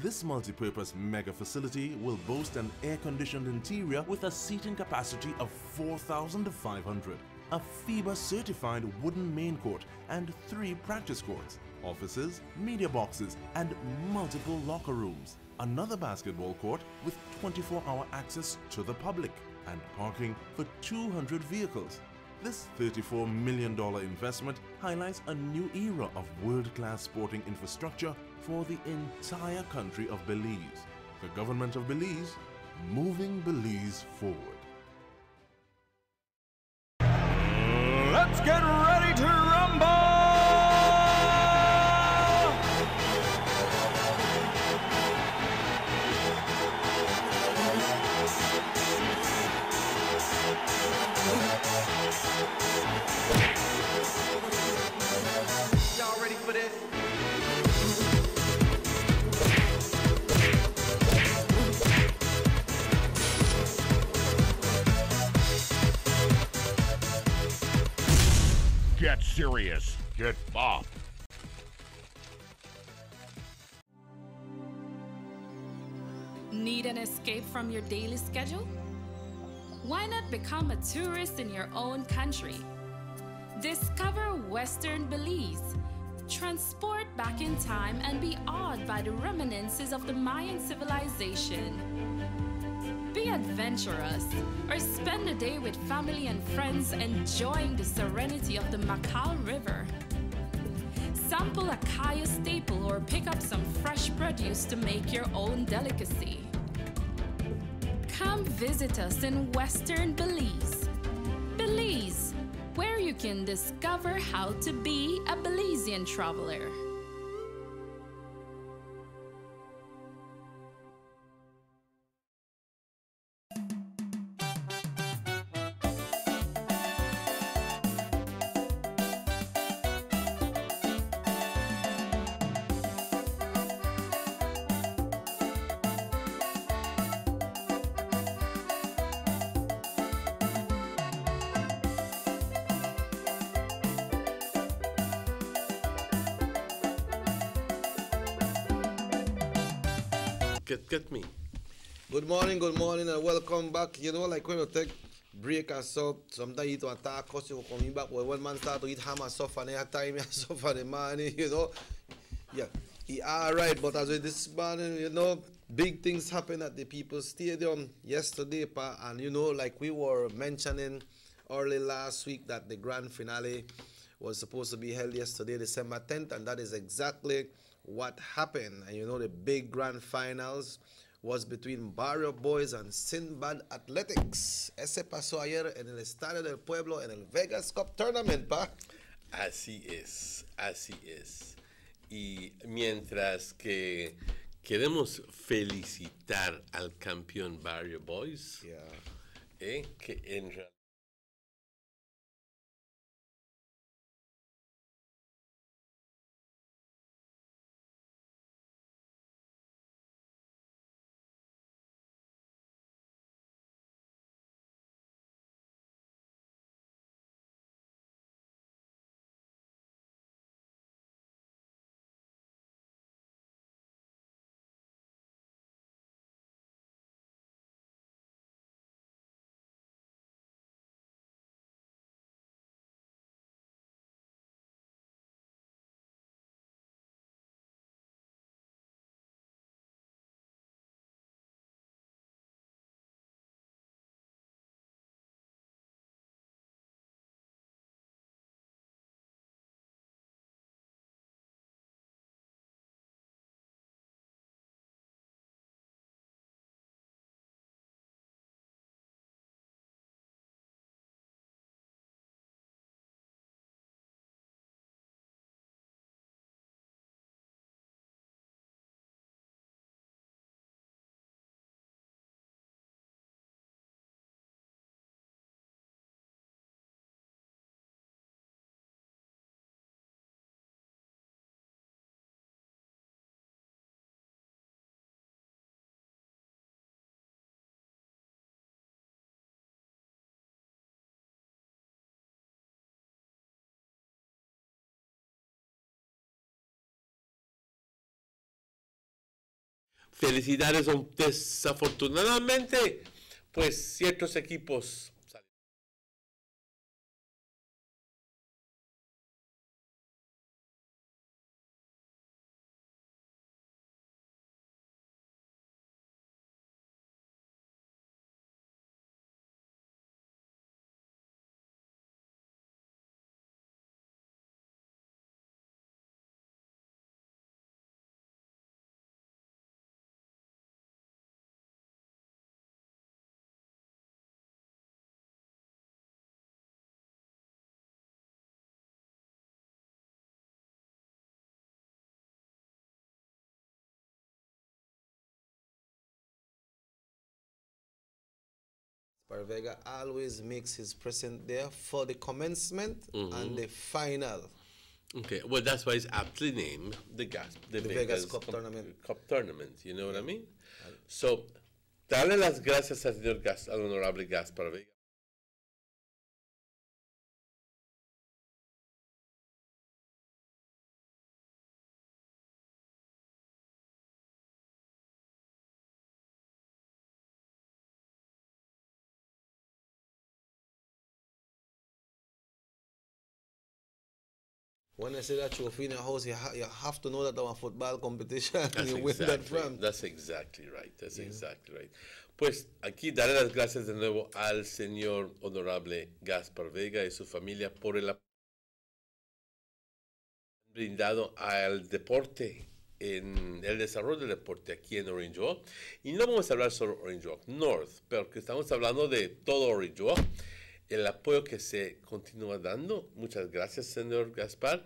This multi-purpose mega facility will boast an air-conditioned interior with a seating capacity of 4,500, a FIBA-certified wooden main court and 3 practice courts, offices, media boxes, and multiple locker rooms, another basketball court with 24-hour access to the public, and parking for 200 vehicles. This $34 million investment highlights a new era of world-class sporting infrastructure for the entire country of Belize. The government of Belize, moving Belize forward. Let's get ready to rumble! Y'all ready for this? Get serious. Get bopped. Need an escape from your daily schedule? Why not become a tourist in your own country? Discover Western Belize. Transport back in time and be awed by the reminiscences of the Mayan civilization. Be adventurous or spend a day with family and friends enjoying the serenity of the Macau River. Sample a kaya staple or pick up some fresh produce to make your own delicacy. Come visit us in Western Belize. Belize, where you can discover how to be a Belizean traveler. Get me. Good morning, and welcome back. You know, like when you take break or so, sometimes you don't attack us, you come back. Well, one man start to eat ham and suffer, and time you suffer the money, you know. Yeah, he all right, but as with this morning, you know, big things happen at the People's Stadium yesterday, pa, and you know, like we were mentioning early last week that the grand finale was supposed to be held yesterday, December 10th, and that is exactly what happened. And you know, the big grand finals was between Barrio Boys and Sinbad Athletics. Ese pasó ayer en el Estadio del Pueblo en el Vegas Cup Tournament, pa. Así es, así es. Y mientras que queremos felicitar al campeón Barrio Boys, que en realidad felicidades, desafortunadamente, pues ciertos equipos. Vega always makes his presence there for the commencement and the final. Okay, well, that's why it's aptly named the Vegas Cup Tournament. Cup Tournament, you know what I mean? So, dale las gracias al señor al honorable Gaspar Vega. When I say that trophy in your house, you have to know that our football competition, you win that from. That's exactly right. That's exactly right. Pues aquí daré las gracias de nuevo al señor honorable Gaspar Vega y su familia por el apoyo brindado al deporte, en el desarrollo del deporte aquí en Orange Walk. Y no vamos a hablar solo Orange Walk North, pero que estamos hablando de todo Orange Walk. El apoyo que se continúa dando. Muchas gracias, señor Gaspar.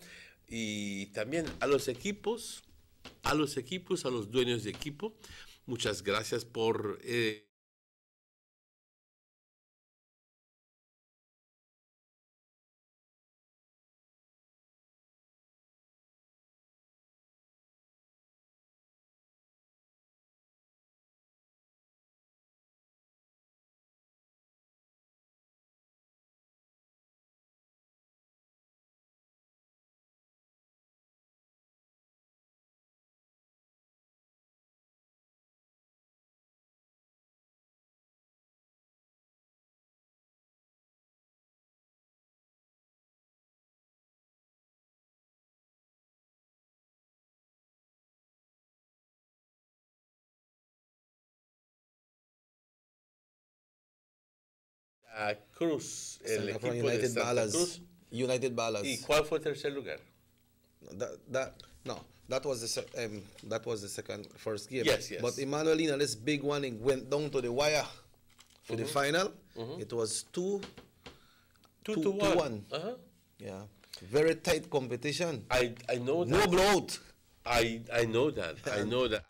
Y también a los equipos, a los dueños de equipo. Muchas gracias por... Cruz, el equipo de Santa Cruz. United Ballas. ¿Y cuál fue el tercer lugar? That was the first game. Yes. But Emmanuelina, this big one, it went down to the wire for the final. It was 2 to 1. Yeah, very tight competition. I know that. No blowout. I know that. I know that.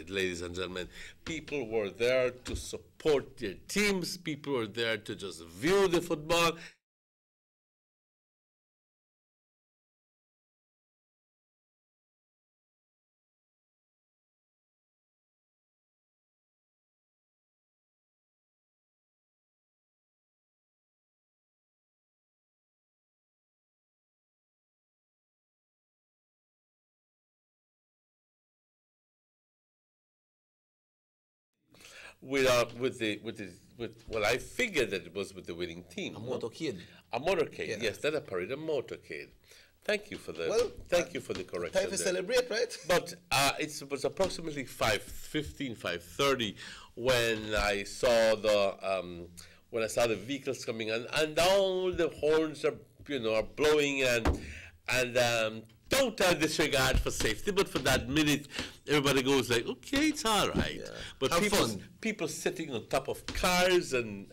Ladies and gentlemen, people were there to support their teams. People were there to just view the football. Well, I figured that it was with the winning team. A motorcade. A motorcade, Yeah. yes, not a parade, a motorcade. Thank you for the correction. Time to there. celebrate, right? But it was approximately 5:15, 5:30 when I saw the vehicles coming and all the horns are are blowing and total disregard for safety. But for that minute, everybody goes like, okay, it's all right. Yeah. But Have people sitting on top of cars and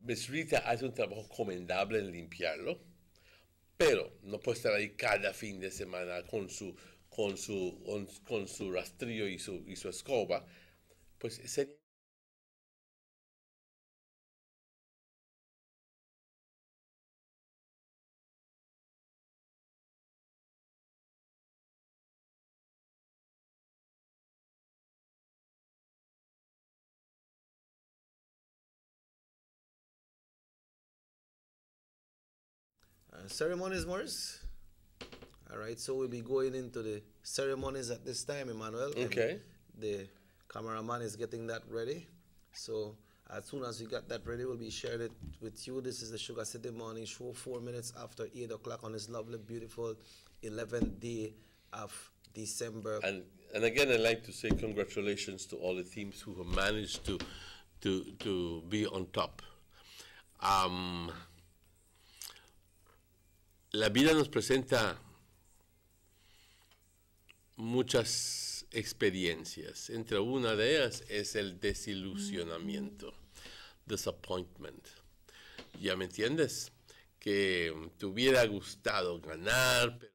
Miss Rita hace un trabajo comendable en limpiarlo, pero no puede estar ahí cada fin de semana con su rastrillo y su escoba. Pues sería... Ceremonies, Morris? All right, so we'll be going into the ceremonies at this time, Emmanuel. Okay. The cameraman is getting that ready. So as soon as we got that ready, we'll be sharing it with you. This is the Sugar City Morning Show, 4 minutes after 8 o'clock on this lovely, beautiful 11th day of December. And again, I'd like to say congratulations to all the teams who have managed to be on top. La vida nos presenta muchas experiencias. Entre una de ellas es el desilusionamiento, disappointment. ¿Ya me entiendes? Que te hubiera gustado ganar, pero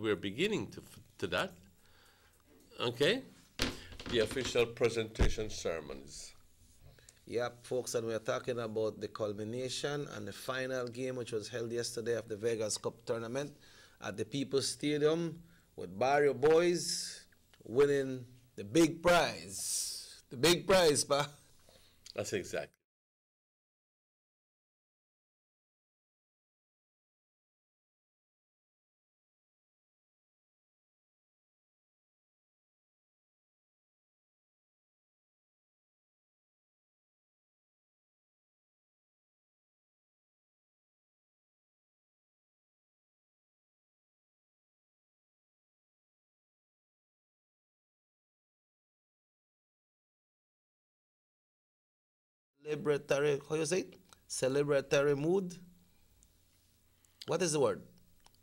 we're beginning to that. Okay? The official presentation ceremonies. Yep, folks, and we're talking about the culmination and the final game, which was held yesterday of the Vegas Cup tournament at the People's Stadium, with Barrio Boys winning the big prize. The big prize, pa. That's exact. Celebratory, how you say it? Celebratory mood. What is the word?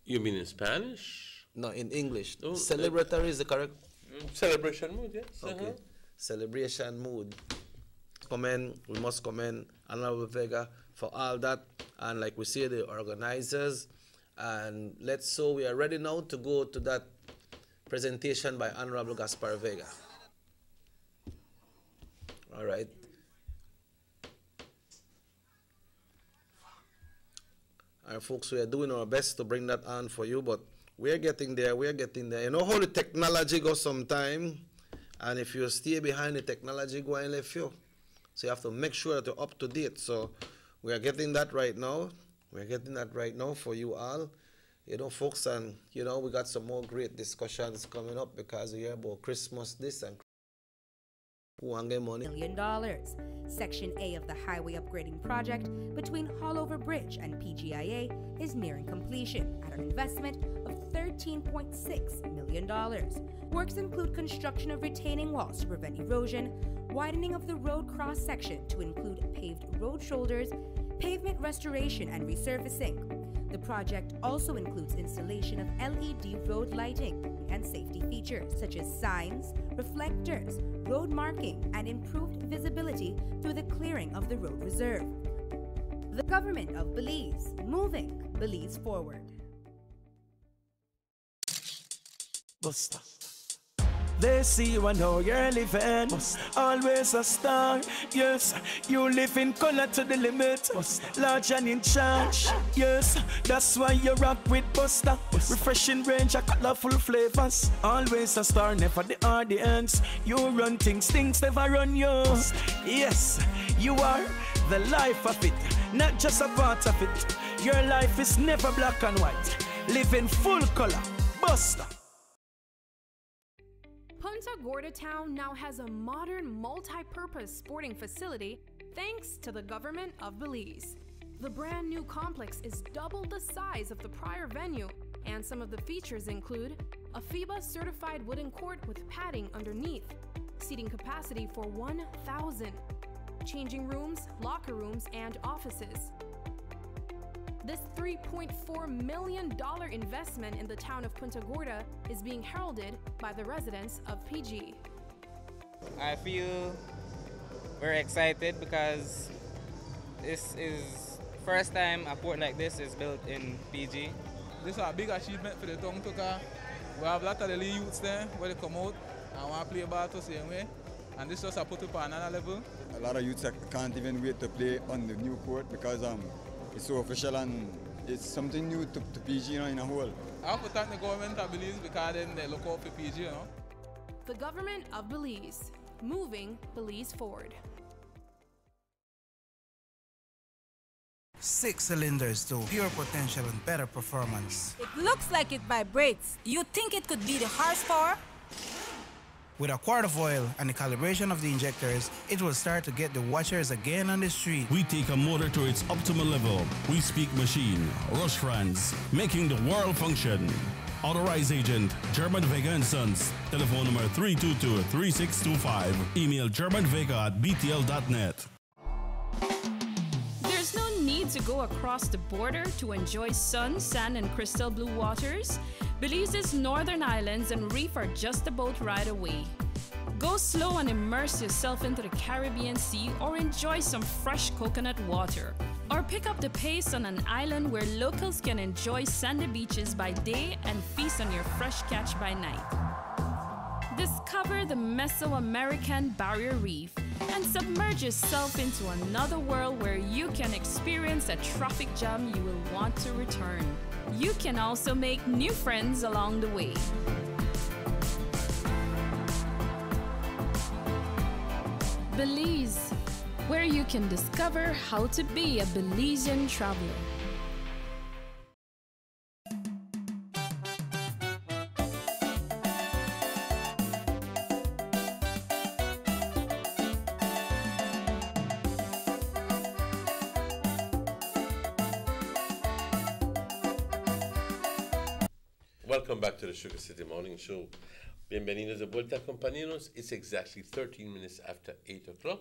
You mean in Spanish? No, in English. Oh, Celebratory is the correct. Celebration mood, yes. Okay. Celebration mood. We must commend Honorable Vega for all that. And like we say, the organizers. And we are ready now to go to that presentation by Honorable Gaspar Vega. All right. All right, folks, we are doing our best to bring that on for you, but we're getting there, You know how the technology goes sometime, and if you stay behind the technology, go and left you. So you have to make sure that you're up to date. So we are getting that right now. We're getting that right now for you all. You know, folks, and, we got some more great discussions coming up because we hear about Christmas this and $1 million. Section A of the highway upgrading project between Haulover Bridge and PGIA is nearing completion at an investment of $13.6 million. Works include construction of retaining walls to prevent erosion, widening of the road cross-section to include paved road shoulders, pavement restoration and resurfacing. The project also includes installation of LED road lighting and safety features such as signs, reflectors, road marking, and improved visibility through the clearing of the road reserve. The government of Belize, moving Belize forward. Buster. They see you and how you're living. Always a star, yes. You live in color to the limit. Large and in charge, yes. That's why you rock with Buster. Refreshing range of colorful flavors. Always a star, never the audience. You run things never run you. Yes, you are the life of it, not just a part of it. Your life is never black and white. Live in full color. Buster. Punta Gorda Town now has a modern multi-purpose sporting facility thanks to the government of Belize. The brand new complex is double the size of the prior venue, and some of the features include a FIBA certified wooden court with padding underneath, seating capacity for 1,000, changing rooms, locker rooms, and offices. This $3.4 million investment in the town of Punta Gorda is being heralded by the residents of PG. I feel very excited because this is first time a port like this is built in PG. This is a big achievement for the town because we have a lot of the youths there where they come out and want to play ball the same way. And this just put up on another level. A lot of youths can't even wait to play on the new court because it's so official and it's something new to PG, in a whole. I have to thank the government of Belize because then they look out for PG, The government of Belize, moving Belize forward. 6 cylinders to pure potential and better performance. It looks like it vibrates. You think it could be the horsepower? With a quart of oil and the calibration of the injectors, it will start to get the watchers again on the street. We take a motor to its optimal level. We speak machine, Rush Franz, making the world function. Authorized agent, German Vega & Sons. Telephone number 322-3625. Email germanvega@btl.net. There's no need to go across the border to enjoy sun, sand, and crystal blue waters. Belize's northern islands and reef are just a boat ride away. Go slow and immerse yourself into the Caribbean Sea or enjoy some fresh coconut water. Or pick up the pace on an island where locals can enjoy sandy beaches by day and feast on your fresh catch by night. Discover the Mesoamerican Barrier Reef and submerge yourself into another world where you can experience a traffic jam you will want to return. You can also make new friends along the way. Belize, where you can discover how to be a Belizean traveler. Welcome back to the Sugar City Morning Show. Bienvenidos de vuelta, compañeros. It's exactly 13 minutes after 8 o'clock.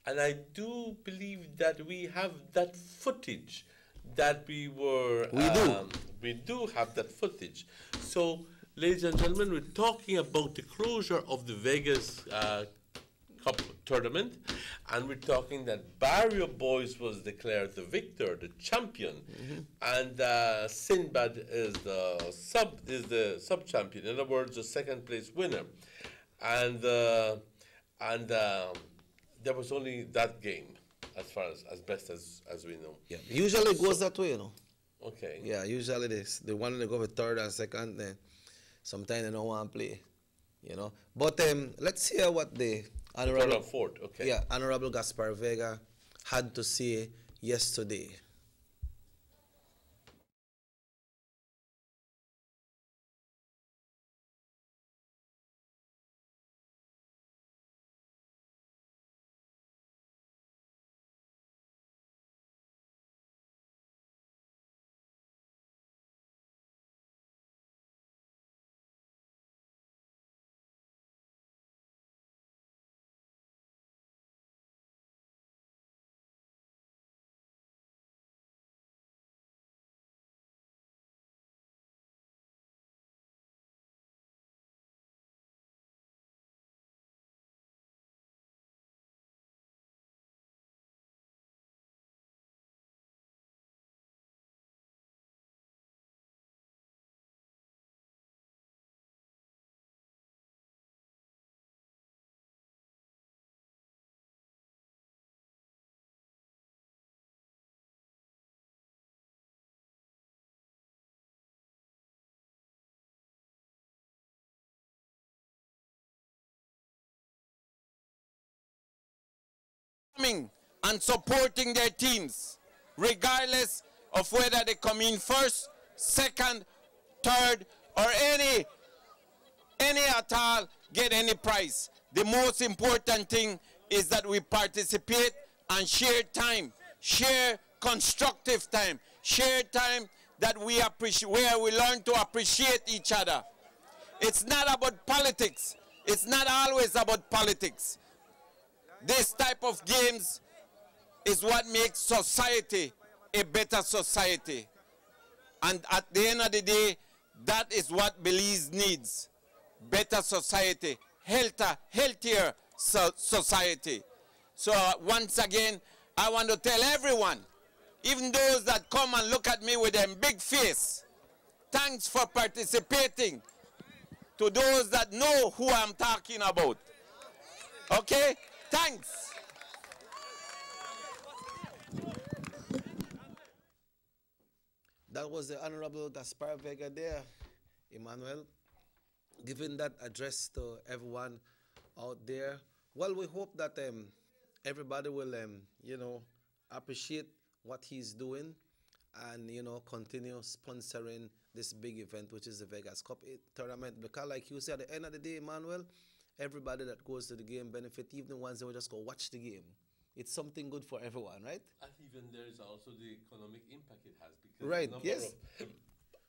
And I do believe that we have that footage that we were... We do have that footage. So, ladies and gentlemen, we're talking about the closure of the Vegas Cup tournament. And we're talking that Barrio Boys was declared the victor, the champion, and Sinbad is the sub champion. In other words, the second place winner. And there was only that game, as far as best as we know. Yeah, usually it goes that way, Okay. Yeah, usually the one that go with third and second, then sometimes they don't want to play, But let's hear what the Honorable Ford, okay. Yeah, Honorable Gaspar Vega had to say yesterday. coming and supporting their teams, regardless of whether they come in first, second, third, or any at all get any prize. The most important thing is that we participate and share time, share constructive time, share time that we appreciate, where we learn to appreciate each other. It's not about politics. It's not always about politics. This type of games is what makes society a better society. And at the end of the day, that is what Belize needs. Better society, healthier society. So once again, I want to tell everyone, even those that come and look at me with them big face, thanks for participating. To those that know who I'm talking about. Okay? Thanks. That was the Honorable Gaspar Vega there, Emmanuel, giving that address to everyone out there. Well, we hope that everybody will, appreciate what he's doing and, continue sponsoring this big event, which is the Vegas Cup tournament. Because like you said, at the end of the day, Emmanuel, everybody that goes to the game benefit, even the ones that will just go watch the game. It's something good for everyone, right? And even there's also the economic impact it has. Because right, the number yes. of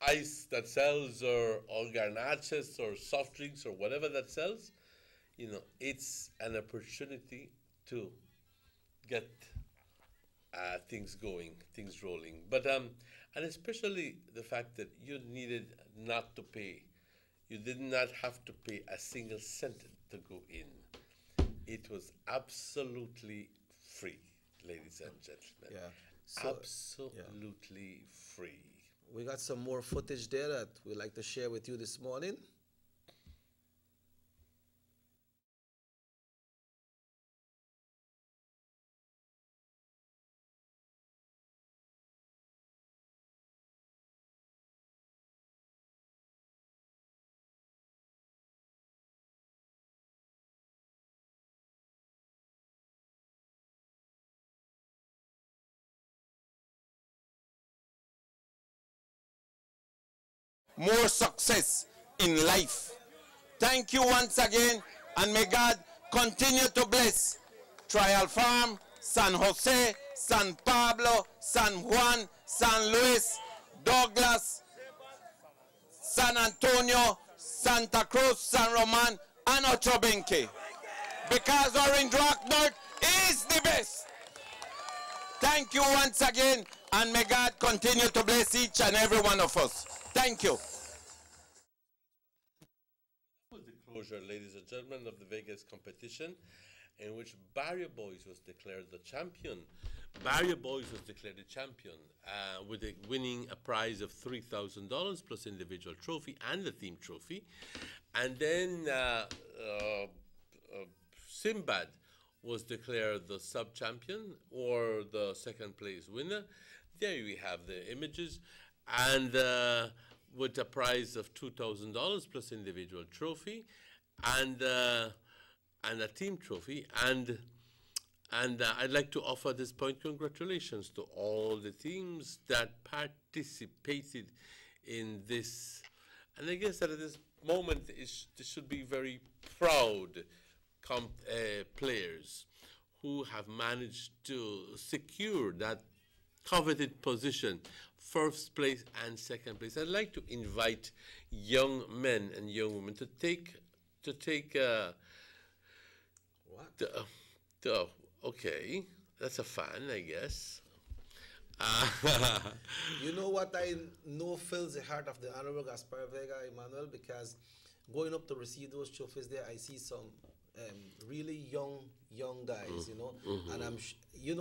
ice that sells or garnaches or soft drinks or whatever that sells, it's an opportunity to get things going, things rolling. But and especially the fact that you needed not to pay. You did not have to pay a single cent to go in. It was absolutely free, ladies and gentlemen. Yeah. So, absolutely free. We got some more footage there that we'd like to share with you this morning. More success in life. Thank you once again, and may God continue to bless Trial Farm, San Jose, San Pablo, San Juan, San Luis, Douglas, San Antonio, Santa Cruz, San Roman, and Ocho Benque. Because Orange Rock North is the best. Thank you once again, and may God continue to bless each and every one of us. Thank you. That was the closure, ladies and gentlemen, of the Vegas competition, in which Barrio Boys was declared the champion. Barrio Boys was declared the champion, with winning a prize of $3,000 plus individual trophy and the team trophy. And then Simbad was declared the sub-champion or the second place winner. There we have the images. And with a prize of $2,000 plus individual trophy and a team trophy. And I'd like to offer this point congratulations to all the teams that participated in this. And I guess that at this moment, they should be very proud players who have managed to secure that coveted position, first place and second place. I'd like to invite young men and young women to take okay, that's a fan, I guess. You know what I know fills the heart of the Honorable Gaspar Vega, Emmanuel, because going up to receive those trophies there, I see some really young guys, you know, and I'm, he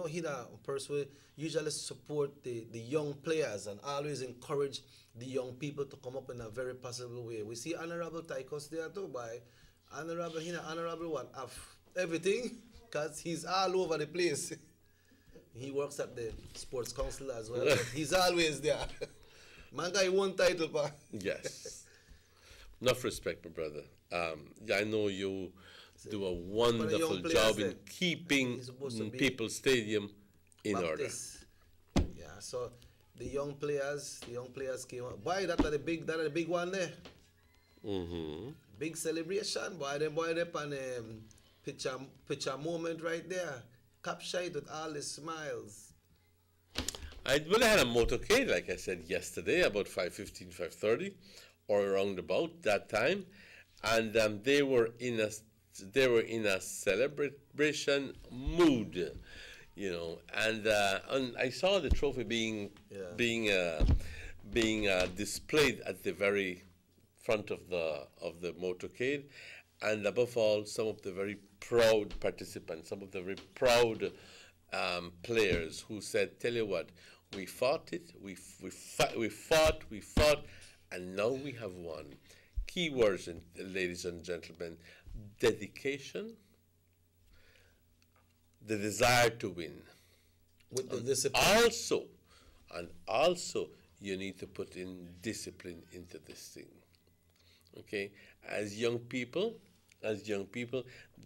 personally usually support the young players and always encourage the young people to come up in a very possible way. We see Honorable Tychus there too, by Honorable what? Of everything, because he's all over the place. He works at the Sports Council as well, but he's always there. Man got one title, pa. Yes. Enough respect, my brother. Yeah, I know you do a wonderful job in keeping People's Stadium in order. Yeah, so the young players came out. Boy, that are the big one there. Big celebration, boy. Them on picture moment right there. Capture it with all the smiles. I had a motorcade, like I said yesterday, about 5:15, 5:30, or around about that time, and they were in a celebration mood, you know, and I saw the trophy being displayed at the very front of the motorcade, and above all, some of the very proud participants, some of the very proud players who said, "Tell you what, we fought it, we fought, and now we have won." Keywords, ladies and gentlemen: dedication, the desire to win, with the discipline. Also, you need to put in discipline into this thing. Okay, as young people,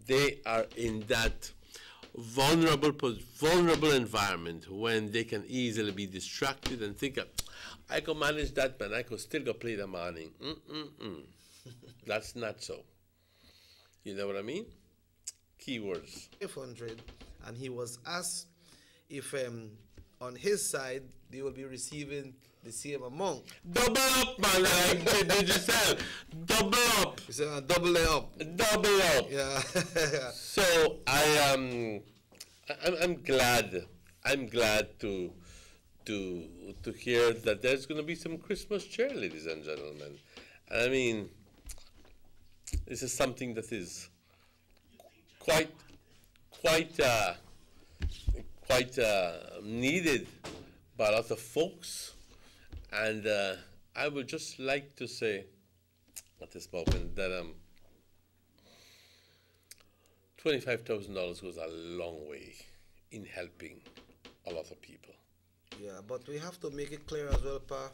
they are in that vulnerable environment when they can easily be distracted and think, I can manage that, but I could still go play the morning. That's not so. You know what I mean? Keywords. 500, and he was asked if on his side they will be receiving the same amount. Double up, man! Did you say double up? He said, double it up. Double up. Yeah. So I'm glad. I'm glad to hear that there's going to be some Christmas cheer, ladies and gentlemen. I mean, this is something that is quite needed by a lot of folks, and I would just like to say at this moment that $25,000 goes a long way in helping a lot of people. Yeah, but we have to make it clear as well, Pa.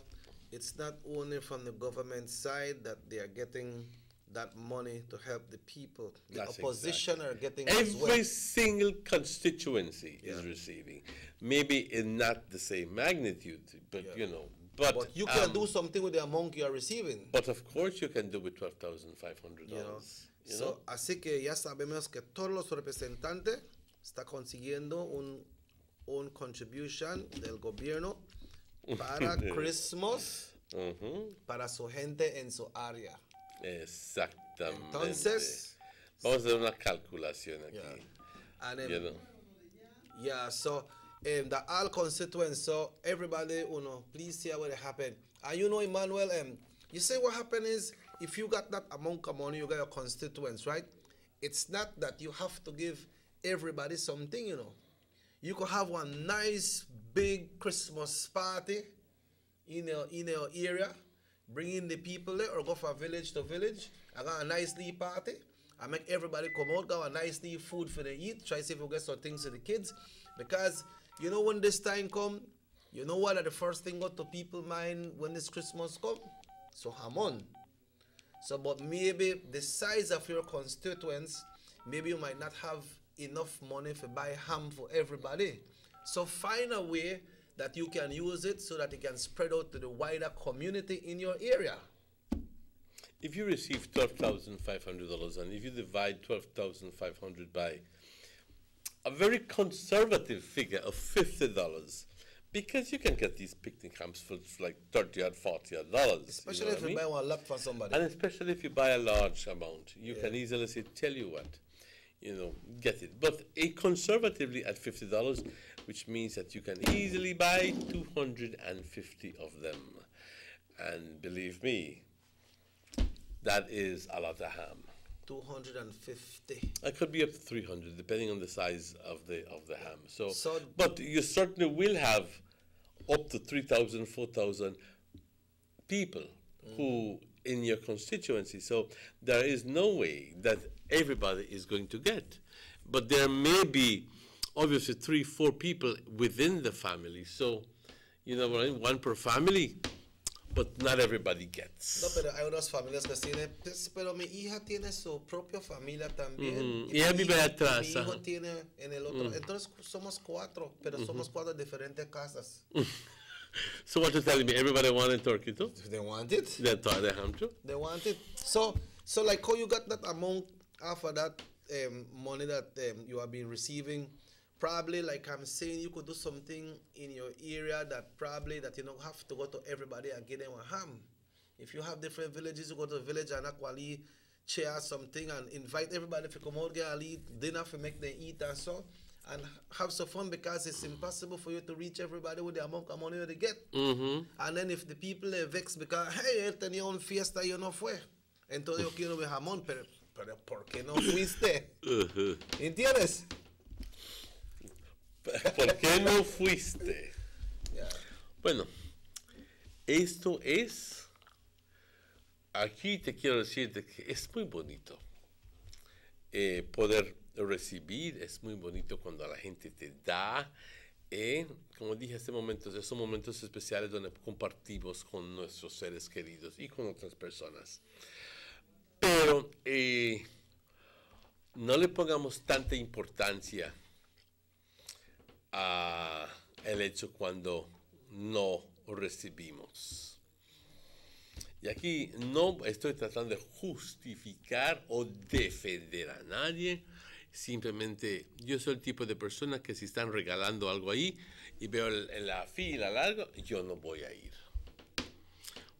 It's not only from the government side that they are getting that money to help the people. The opposition are getting every single constituency is receiving. Maybe in not the same magnitude, but you know. But you can do something with the amount you are receiving. But of course you can do with $12,500. So, así que ya sabemos que todos los representantes están consiguiendo un contribution del gobierno para Christmas, para su gente en su área. Exactamente. Entonces, vamos a hacer una calculación aquí. So the all constituents, so everybody, please see what happened. And Emmanuel, you say what happened is, if you got that amount of money, you got your constituents, right? It's not that you have to give everybody something, You could have one nice big Christmas party in your area, bring in the people there, or go from village to village. I got a nice little party. I make everybody come out, got a nice little food for them eat. Try to see if we get some things to the kids. Because, when this time come, you know what are the first thing got to people's mind when this Christmas come? So hamon. So, but maybe the size of your constituents, maybe you might not have enough money to buy ham for everybody. So find a way that you can use it so that it can spread out to the wider community in your area. If you receive $12,500 and if you divide $12,500 by a very conservative figure of $50, because you can get these picnic hams for like $30 or $40. Especially if you buy one lot for somebody. And especially if you buy a large amount, you can easily say, tell you what, get it. But conservatively at $50, which means that you can easily buy 250 of them. And believe me, that is a lot of ham. 250. It could be up to 300, depending on the size of the ham. So but you certainly will have up to 3,000, 4,000 people who in your constituency. So there is no way that everybody is going to get. But there may be obviously 3-4 people within the family. So, one per family. but not everybody gets. No, pero hay unas familias que tienen, pero mi hija tiene su propia familia también. Y ella vive atrás. Mi hijo tiene en el otro. Entonces somos 4, pero somos 4 diferentes casas. So what you're telling me, everybody wanted turkey too? They want it. They thought they have to. They want it. So like how you got that amount after that money that you have been receiving, probably like I'm saying, you could do something in your area that probably that you don't have to go to everybody and give them a ham. If you have different villages, you go to a village and actually share something and invite everybody to come out, get a dinner to make them eat and so. And have some fun because it's impossible for you to reach everybody with the amount of money they get. And then if the people are vexed because, hey, él tenía un fiesta y yo no fue. Entonces yo quiero mi jamón, pero ¿por qué no fuiste? ¿Entiendes? ¿Por qué no fuiste? Bueno, esto es, aquí te quiero decir que es muy bonito poder recibir, es muy bonito cuando la gente te da, como dije, esos son momentos especiales donde compartimos con nuestros seres queridos y con otras personas. Pero no le pongamos tanta importancia a el hecho cuando no recibimos. Y aquí no estoy tratando de justificar o defender a nadie. Simplemente yo soy el tipo de persona que si están regalando algo ahí y veo en la fila larga, yo no voy a ir.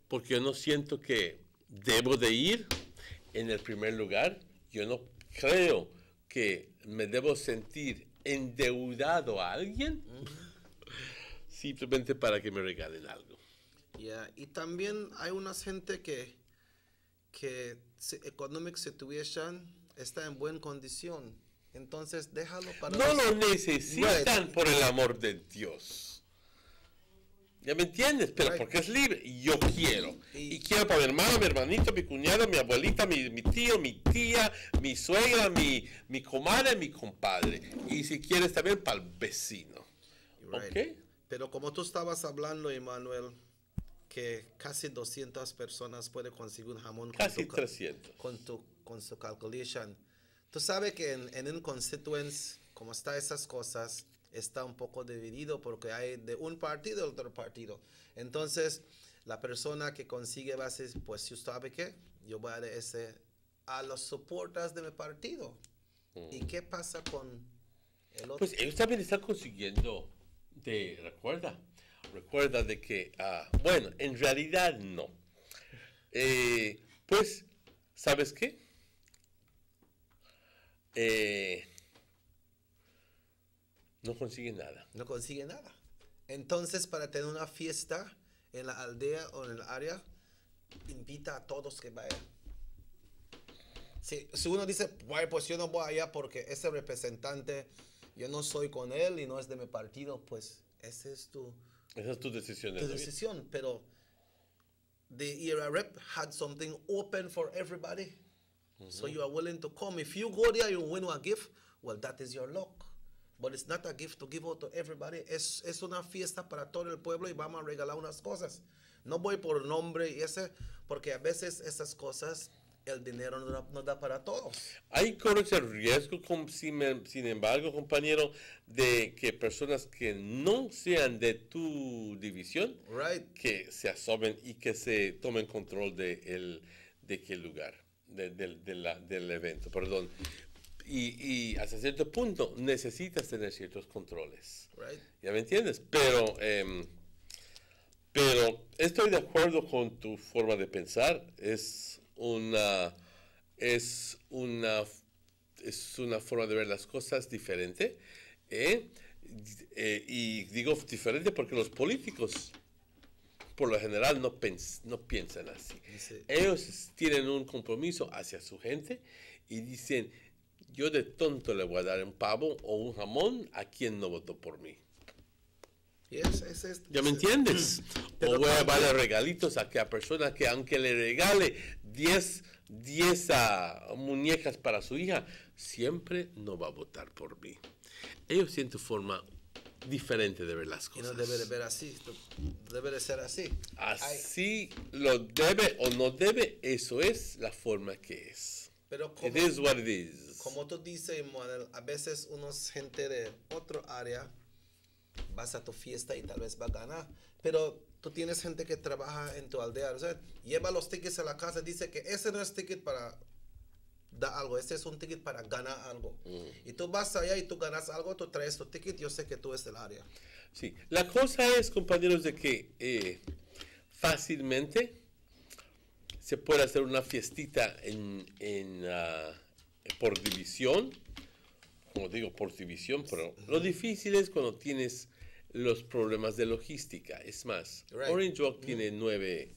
Porque yo no siento que debo de ir en el primer lugar. Yo no creo que me debo sentir endeudado a alguien simplemente para que me regalen algo. Y también hay una gente que economic situation está en buena condición. Entonces déjalo para... No lo necesitan, por el amor de Dios. ¿Ya me entiendes? Pero porque es libre. Y yo quiero. Y quiero para mi hermano, mi hermanito, mi cuñado, mi abuelita, mi tío, mi tía, mi suegra, mi comadre, mi compadre. Y si quieres también para el vecino. ¿Ok? Pero como tú estabas hablando, Emmanuel, que casi 200 personas pueden conseguir un jamón. Casi 300. Con su calculation. Tú sabes que en un constituency, como están esas cosas, está un poco dividido porque hay de un partido y otro partido. Entonces, la persona que consigue bases, pues ¿tú sabes qué? Yo voy a dar ese a los supporters de mi partido. ¿Y qué pasa con el otro? Pues ellos también están consiguiendo, recuerda de que, bueno, en realidad no. Pues, ¿sabes qué? No consigue nada. No consigue nada. Entonces, para tener una fiesta en la aldea o en el área, invita a todos que vayan. Si uno dice, bueno, pues yo no voy allá porque ese representante, yo no soy con él y no es de mi partido, pues esa es tu decisión. Tu decisión, pero the ERA rep had something open for everybody. So you are willing to come. If you go there, you win a gift, well, that is your luck. But it's not a gift to give out to everybody. Es una fiesta para todo el pueblo y vamos a regalar unas cosas. No voy por nombre y porque a veces esas cosas, el dinero no da para todos. Hay corres el riesgo, sin embargo, compañero, de que personas que no sean de tu división, que se asomen y que se tomen control de aquel lugar. Del evento, perdón. Y hasta cierto punto necesitas tener ciertos controles. ¿Ya me entiendes? Pero estoy de acuerdo con tu forma de pensar. Es una forma de ver las cosas diferente. Y digo diferente porque los políticos por lo general no piensan así. Ellos tienen un compromiso hacia su gente y dicen, yo de tonto le voy a dar un pavo o un jamón a quien no votó por mí. ¿Ya me entiendes? O voy a darle regalitos a aquella persona que aunque le regale 10 muñecas para su hija, siempre no va a votar por mí. Ellos tienen su forma diferente de ver las Y cosas. no debe de ver así, debe de ser así. Así lo debe o no debe, eso es la forma que es. Pero It is what it is. Como tú dices, Manuel, a veces unos gente de otro área vas a tu fiesta y tal vez va a ganar, pero tú tienes gente que trabaja en tu aldea, o sea, lleva los tickets a la casa, dice que ese no es ticket para dar algo, ese es un ticket para ganar algo. Y tú vas allá y tú ganas algo, tú traes tu ticket, yo sé que tú es del área. Sí, la cosa es, compañeros, de que fácilmente se puede hacer una fiestita por división, como digo, por división, pero lo difícil es cuando tienes los problemas de logística. Es más, Orange Walk tiene 9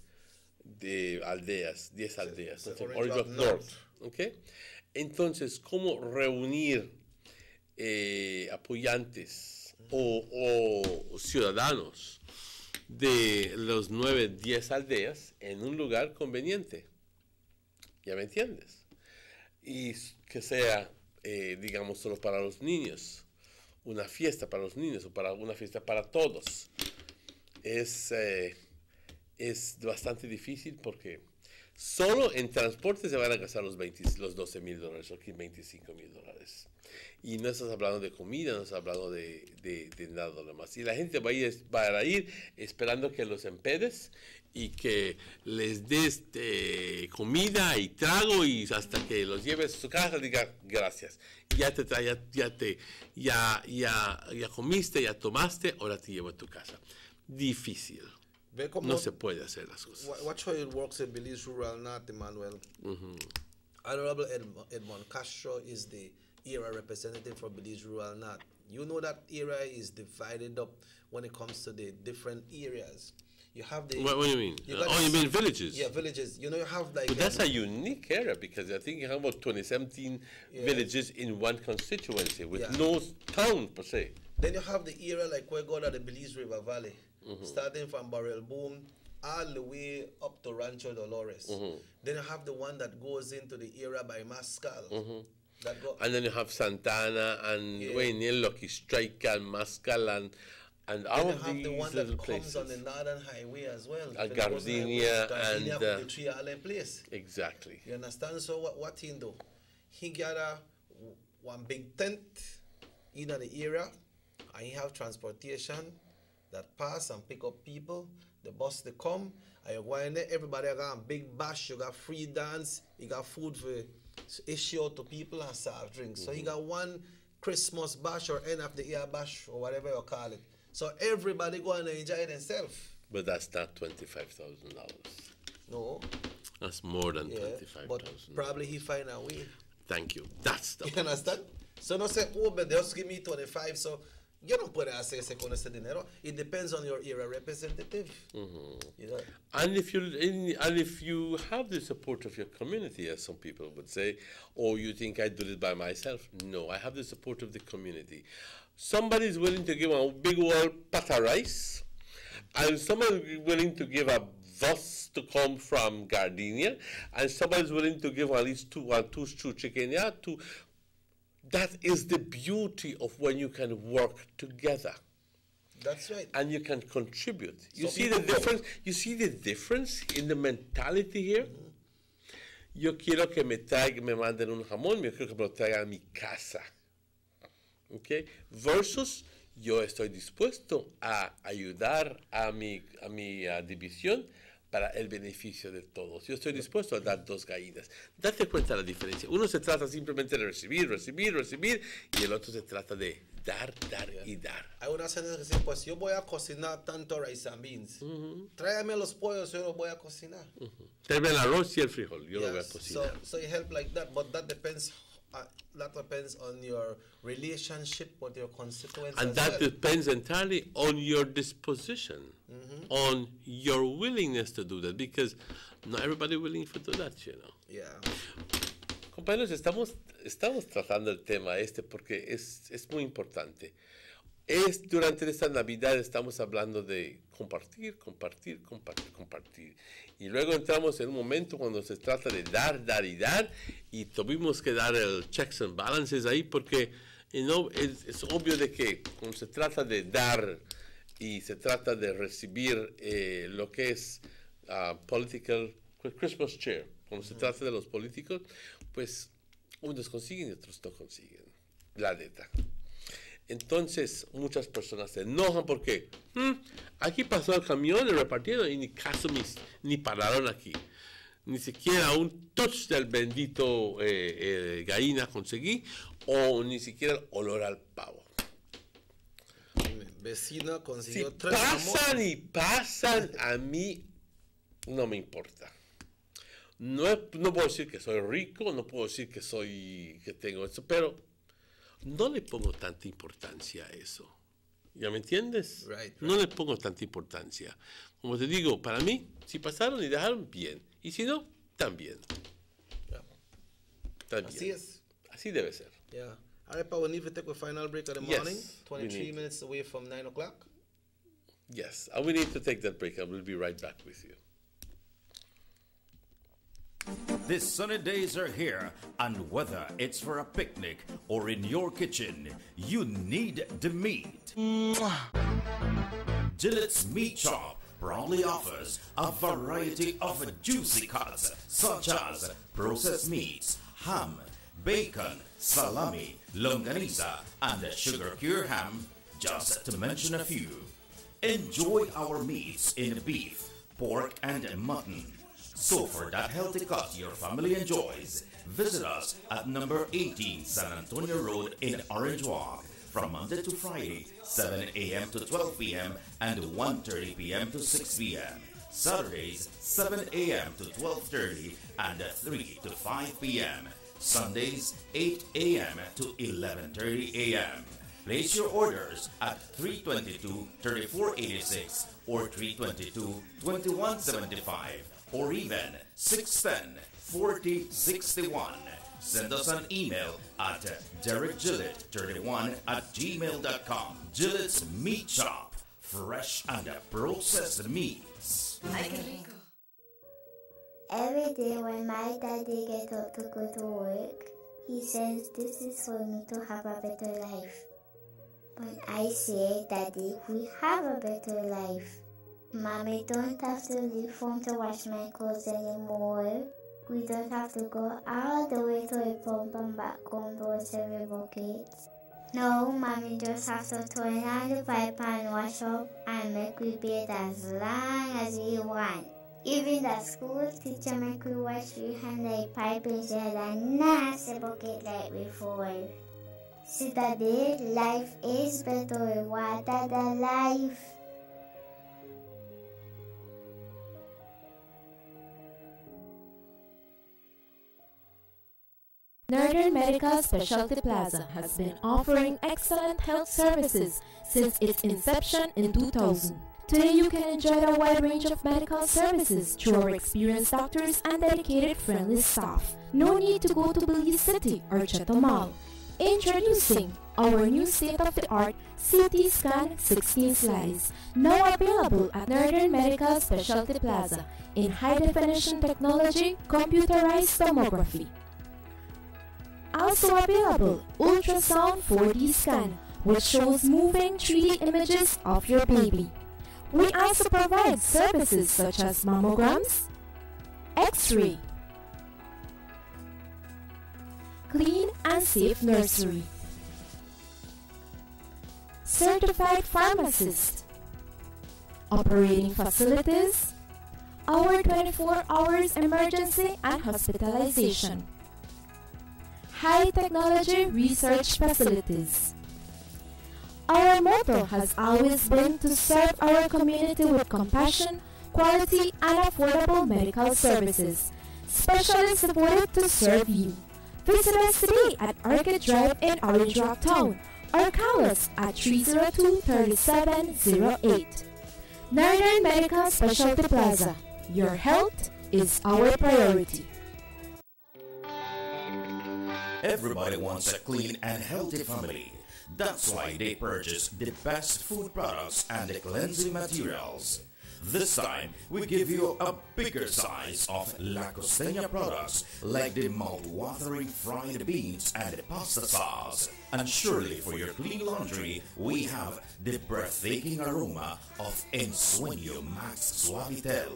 aldeas, 10 aldeas. Orange Walk North. ¿Okay? Entonces, ¿cómo reunir apoyantes o ciudadanos de los 9, 10 aldeas en un lugar conveniente? ¿Ya me entiendes? Y que sea, digamos, solo para los niños, una fiesta para los niños o para una fiesta para todos. Es bastante difícil porque solo en transporte se van a gastar los $12,000 o aquí $25,000. Y no estás hablando de comida, no estás hablando de nada más. Y la gente va a ir esperando que los empedes y que les des comida y trago y hasta que los lleves a su casa diga gracias. Ya comiste, ya tomaste, ahora te llevo a tu casa. Difícil. No se puede hacer las cosas. Watch how it works in Belize Rural North, Emmanuel. Honorable Edmond Castro is the area representative for Belize Rural North. You know that area is divided up when it comes to the different areas. You have the. What do you mean? You mean villages? Yeah, villages. You know, you have like. But that's a unique area because I think you have about 17 villages in one constituency with no town per se. Then you have the area like where go to the Belize River Valley, starting from Barrel Boom all the way up to Rancho Dolores. Then you have the one that goes into the area by Mascal. And then you have Santana and Wayne Lucky Strike and Mascal and all of these the one little that places. comes on the Northern Highway as well. Gardenia and the Tree Island place. Exactly. You understand? So what he do? He got one big tent in the area, and he have transportation that pass and pick up people. The bus they come, and you go in there. Everybody got a big bash. You got free dance. You got food for issue to people and serve drinks. So you got one Christmas bash or end of the year bash or whatever you call it. So everybody go and enjoy themselves. But that's not $25,000. No. That's more than $25,000. But probably he find a way. Thank you. That's the You understand? So no say, oh, but just give me 25. So you don't put ese con ese dinero. It depends on your area representative. You know? And if you have the support of your community, as some people would say, or you think I do it by myself, no, I have the support of the community. Somebody is willing to give a big old pot of rice, and somebody is willing to give a bus to come from Gardenia, and somebody is willing to give at least two chicken. Yeah, that is the beauty of when you can work together. That's right. And you can contribute. You So see the difference. You see the difference in the mentality here. Yo quiero que me manden un jamón. Yo quiero que me lo traigan a mi casa. Okay? Versus yo estoy dispuesto a ayudar a mi división para el beneficio de todos. Yo estoy dispuesto a dar 2 gallinas. Date cuenta de la diferencia. Uno se trata simplemente de recibir, y el otro se trata de dar y dar. Hay una gente que dice, pues yo voy a cocinar tanto rice and beans. Tráigame los pollos, yo los voy a cocinar. Tráeme el arroz y el frijol, yo lo voy a cocinar. So you help like that, but that depends on your relationship with your constituents. And that depends entirely on your disposition, on your willingness to do that, because not everybody willing to do that, you know. Yeah. Compañeros, estamos tratando el tema porque es muy importante. Durante esta Navidad estamos hablando de compartir. Y luego entramos en un momento cuando se trata de dar, y tuvimos que dar el checks and balances ahí porque No, es obvio de que cuando se trata de dar y se trata de recibir lo que es political Christmas cheer, cuando se trata de los políticos, pues unos consiguen y otros no consiguen, la neta. Entonces muchas personas se enojan porque aquí pasó el camión, el repartieron y ni caso ni pararon aquí. Ni siquiera un touch del bendito gallina conseguí, o ni siquiera el olor al pavo. Vecina consiguió Si 3 pasan y pasan, a mí no me importa. No puedo decir que soy rico, no puedo decir que tengo eso, pero no le pongo tanta importancia a eso. ¿Ya me entiendes? Right. No le pongo tanta importancia. Como te digo, para mí, si pasaron y dejaron, bien. Y si no, también. También. Así es. Así debe ser. Yeah. All right, pa, we need to take a final break of the Yes, morning. we 23 need. minutes away from 9 o'clock. Yes, we need to take that break and we'll be right back with you. The sunny days are here, and whether it's for a picnic or in your kitchen, you need the meat. Gillette's Meat Shop proudly offers a variety of juicy cuts such as processed meats, ham, bacon, salami, longaniza, and sugar-cured ham, just to mention a few. Enjoy our meats in beef, pork, and mutton. So for that healthy cut your family enjoys, visit us at number 18 San Antonio Road in Orange Walk from Monday to Friday, 7 a.m. to 12 p.m. and 1:30 p.m. to 6 p.m. Saturdays, 7 a.m. to 12:30 and 3 to 5 p.m. Sundays, 8 a.m. to 11:30 a.m. Place your orders at 322-3486 or 322-2175 or even 610-4061. Send us an email at derekgillett31@gmail.com. Gillette's Meat Shop, fresh and processed meats. Every day when my daddy gets up to go to work, he says this is for me to have a better life. But I say, Daddy, we have a better life. Mommy don't have to leave home to wash my clothes anymore. We don't have to go all the way to a pump and back home to wash every bucket. No, Mommy just have to turn on the pipe and wash up and make we bathe as long as we want. Even the school teacher make we wash behind the pipe instead of nasty bucket like before. See, Daddy, life is better with water than life. Northern Medical Specialty Plaza has been offering excellent health services since its inception in 2000. Today you can enjoy a wide range of medical services through our experienced doctors and dedicated friendly staff. No need to go to Belize City or Chatham Mall. Introducing our new state-of-the-art CT Scan 16 slice, now available at Northern Medical Specialty Plaza in high-definition technology, computerized tomography. Also available, ultrasound 4D scan, which shows moving 3D images of your baby. We also provide services such as mammograms, X-ray, clean and safe nursery, certified pharmacist, operating facilities, our 24 hours emergency and hospitalization, high technology research facilities. Our motto has always been to serve our community with compassion, quality, and affordable medical services, specially supported to serve you. Visit us today at Arcade Drive in Orange Rock Town or call us at 302-3708. Northern Medical Specialty Plaza. Your health is our priority. Everybody wants a clean and healthy family. That's why they purchase the best food products and the cleansing materials. This time, we give you a bigger size of La Costeña products like the mouth-watering fried beans and pasta sauce. And surely for your clean laundry, we have the breathtaking aroma of Ensueño Max Suavitel.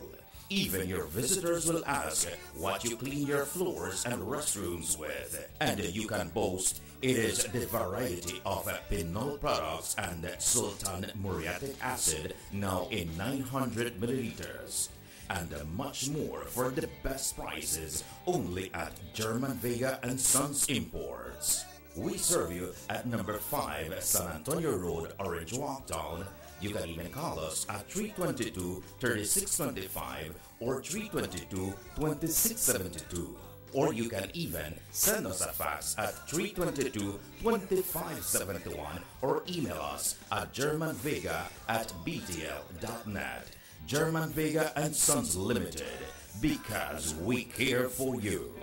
Even your visitors will ask what you clean your floors and restrooms with. And you can boast it is the variety of Pinol products and Sultan muriatic acid now in 900 milliliters. And much more for the best prices only at German Vega and Sons Imports. We serve you at number 5 San Antonio Road, Orange Walktown. You can even call us at 322-3625 or 322-2672. Or you can even send us a fax at 322-2571 or email us at germanvega@btl.net. German Vega and Sons Limited, because we care for you.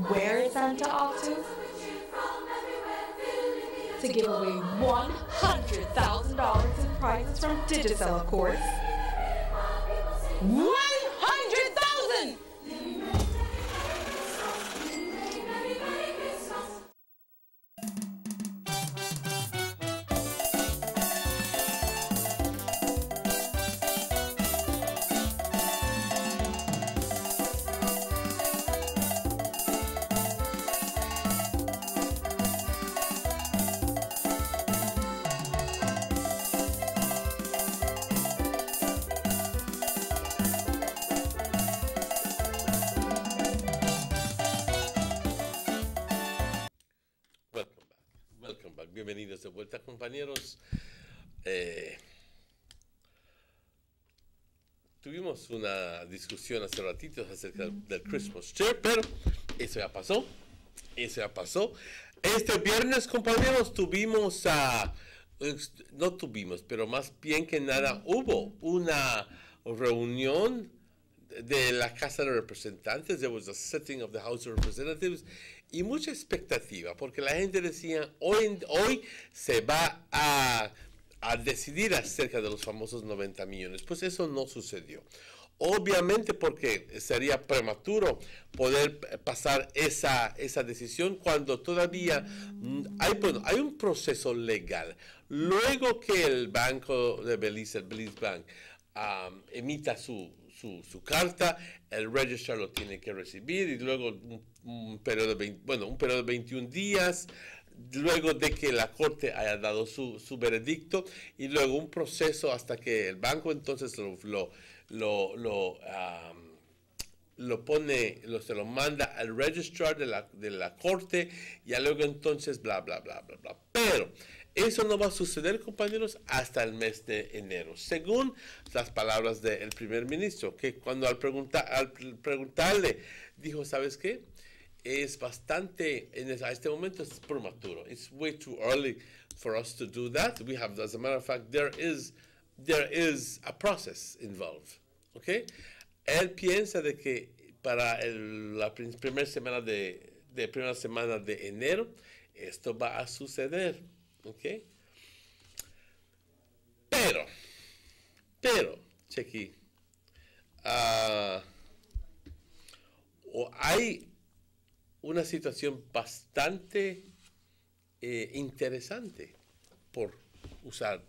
Where is Santa off to? To give away $100,000 in prizes from Digicel, of course. 100,000! Bienvenidos de vuelta, compañeros. Tuvimos una discusión hace ratitos acerca del Christmas tree, pero eso ya pasó. Eso ya pasó. Este viernes, compañeros, no tuvimos, pero más bien que nada hubo una reunión de la Casa de Representantes. There was a sitting of the House of Representatives. Y mucha expectativa, porque la gente decía, hoy se va a decidir acerca de los famosos 90 millones. Pues eso no sucedió. Obviamente porque sería prematuro poder pasar esa decisión cuando todavía hay un proceso legal. Luego que el Banco de Belice, el Belize Bank, emita su carta, el registrar lo tiene que recibir y luego un periodo de 21 días, luego de que la Corte haya dado su veredicto y luego un proceso hasta que el banco entonces se lo manda al registrar de la Corte y luego entonces bla, bla, bla, bla, bla. Pero eso no va a suceder, compañeros, hasta el mes de enero, según las palabras del primer ministro, que cuando al preguntarle, dijo, ¿sabes qué? Es bastante, a este momento es prematuro. It's way too early for us to do that. We have, as a matter of fact, there is a process involved, ¿ok? Él piensa de que para la primera semana de enero, esto va a suceder. ¿Ok? Pero, chequi, hay una situación bastante interesante por usar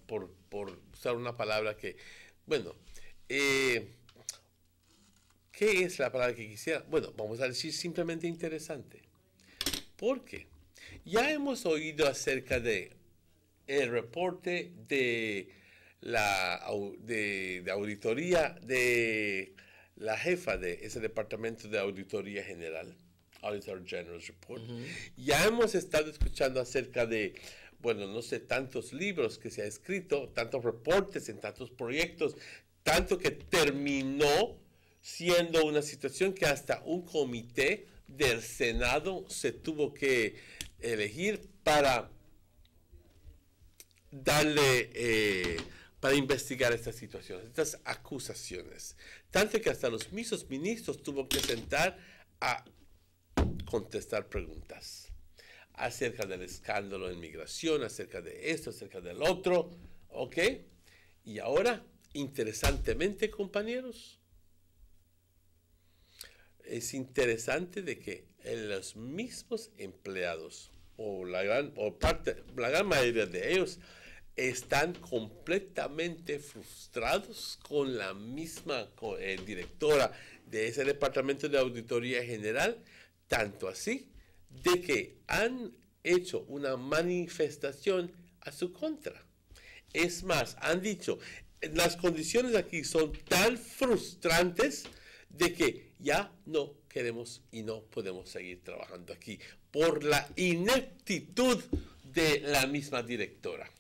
una palabra que, bueno, ¿qué es la palabra que quisiera? Bueno, vamos a decir simplemente interesante. Porque ya hemos oído acerca de el reporte de la auditoría de la jefa de ese departamento de auditoría general, Auditor General's Report. Ya hemos estado escuchando acerca de, bueno, no sé, tantos libros que se ha escrito, tantos reportes en tantos proyectos, tanto que terminó siendo una situación que hasta un comité del Senado se tuvo que elegir para para investigar estas situaciones, estas acusaciones. Tanto que hasta los mismos ministros tuvo que sentar a contestar preguntas acerca del escándalo en migración, acerca de esto, acerca del otro, ¿ok? Y ahora, interesantemente, compañeros, es interesante de que los mismos empleados, la gran mayoría de ellos, están completamente frustrados con la misma directora de ese departamento de auditoría general, tanto así de que han hecho una manifestación a su contra. Es más, han dicho, las condiciones aquí son tan frustrantes de que ya no queremos y no podemos seguir trabajando aquí por la ineptitud de la misma directora.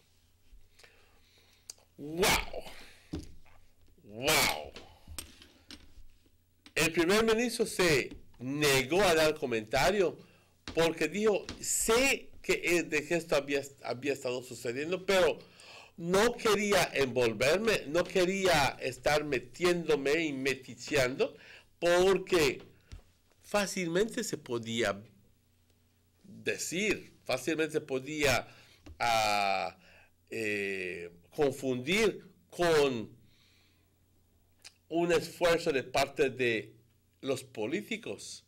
¡Wow! ¡Wow! El primer ministro se negó a dar comentario porque dijo, sé que de que esto había estado sucediendo, pero no quería envolverme, no quería estar metiéndome y meticheando, porque fácilmente se podía decir, fácilmente se podía confundir con un esfuerzo de parte de los políticos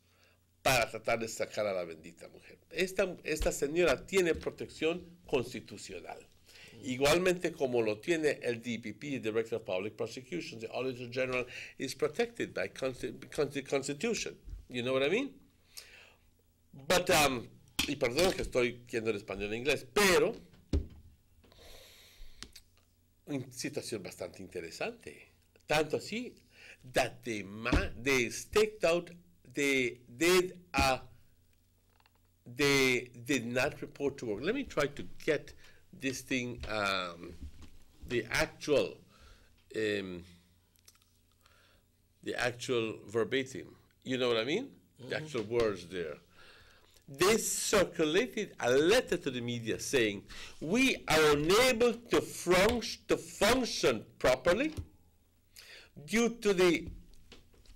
para tratar de sacar a la bendita mujer. Esta señora tiene protección constitucional. Igualmente como lo tiene el DPP, Director of Public Prosecutions, the Auditor General is protected by Constitution. You know what I mean? But, y perdón que estoy yendo en español e inglés, pero una situación bastante interesante. Tanto así that they staked out, they did not report to work. Let me try to get this thing, the actual verbatim. You know what I mean? The actual words there. They circulated a letter to the media saying, we are unable to function properly due to the,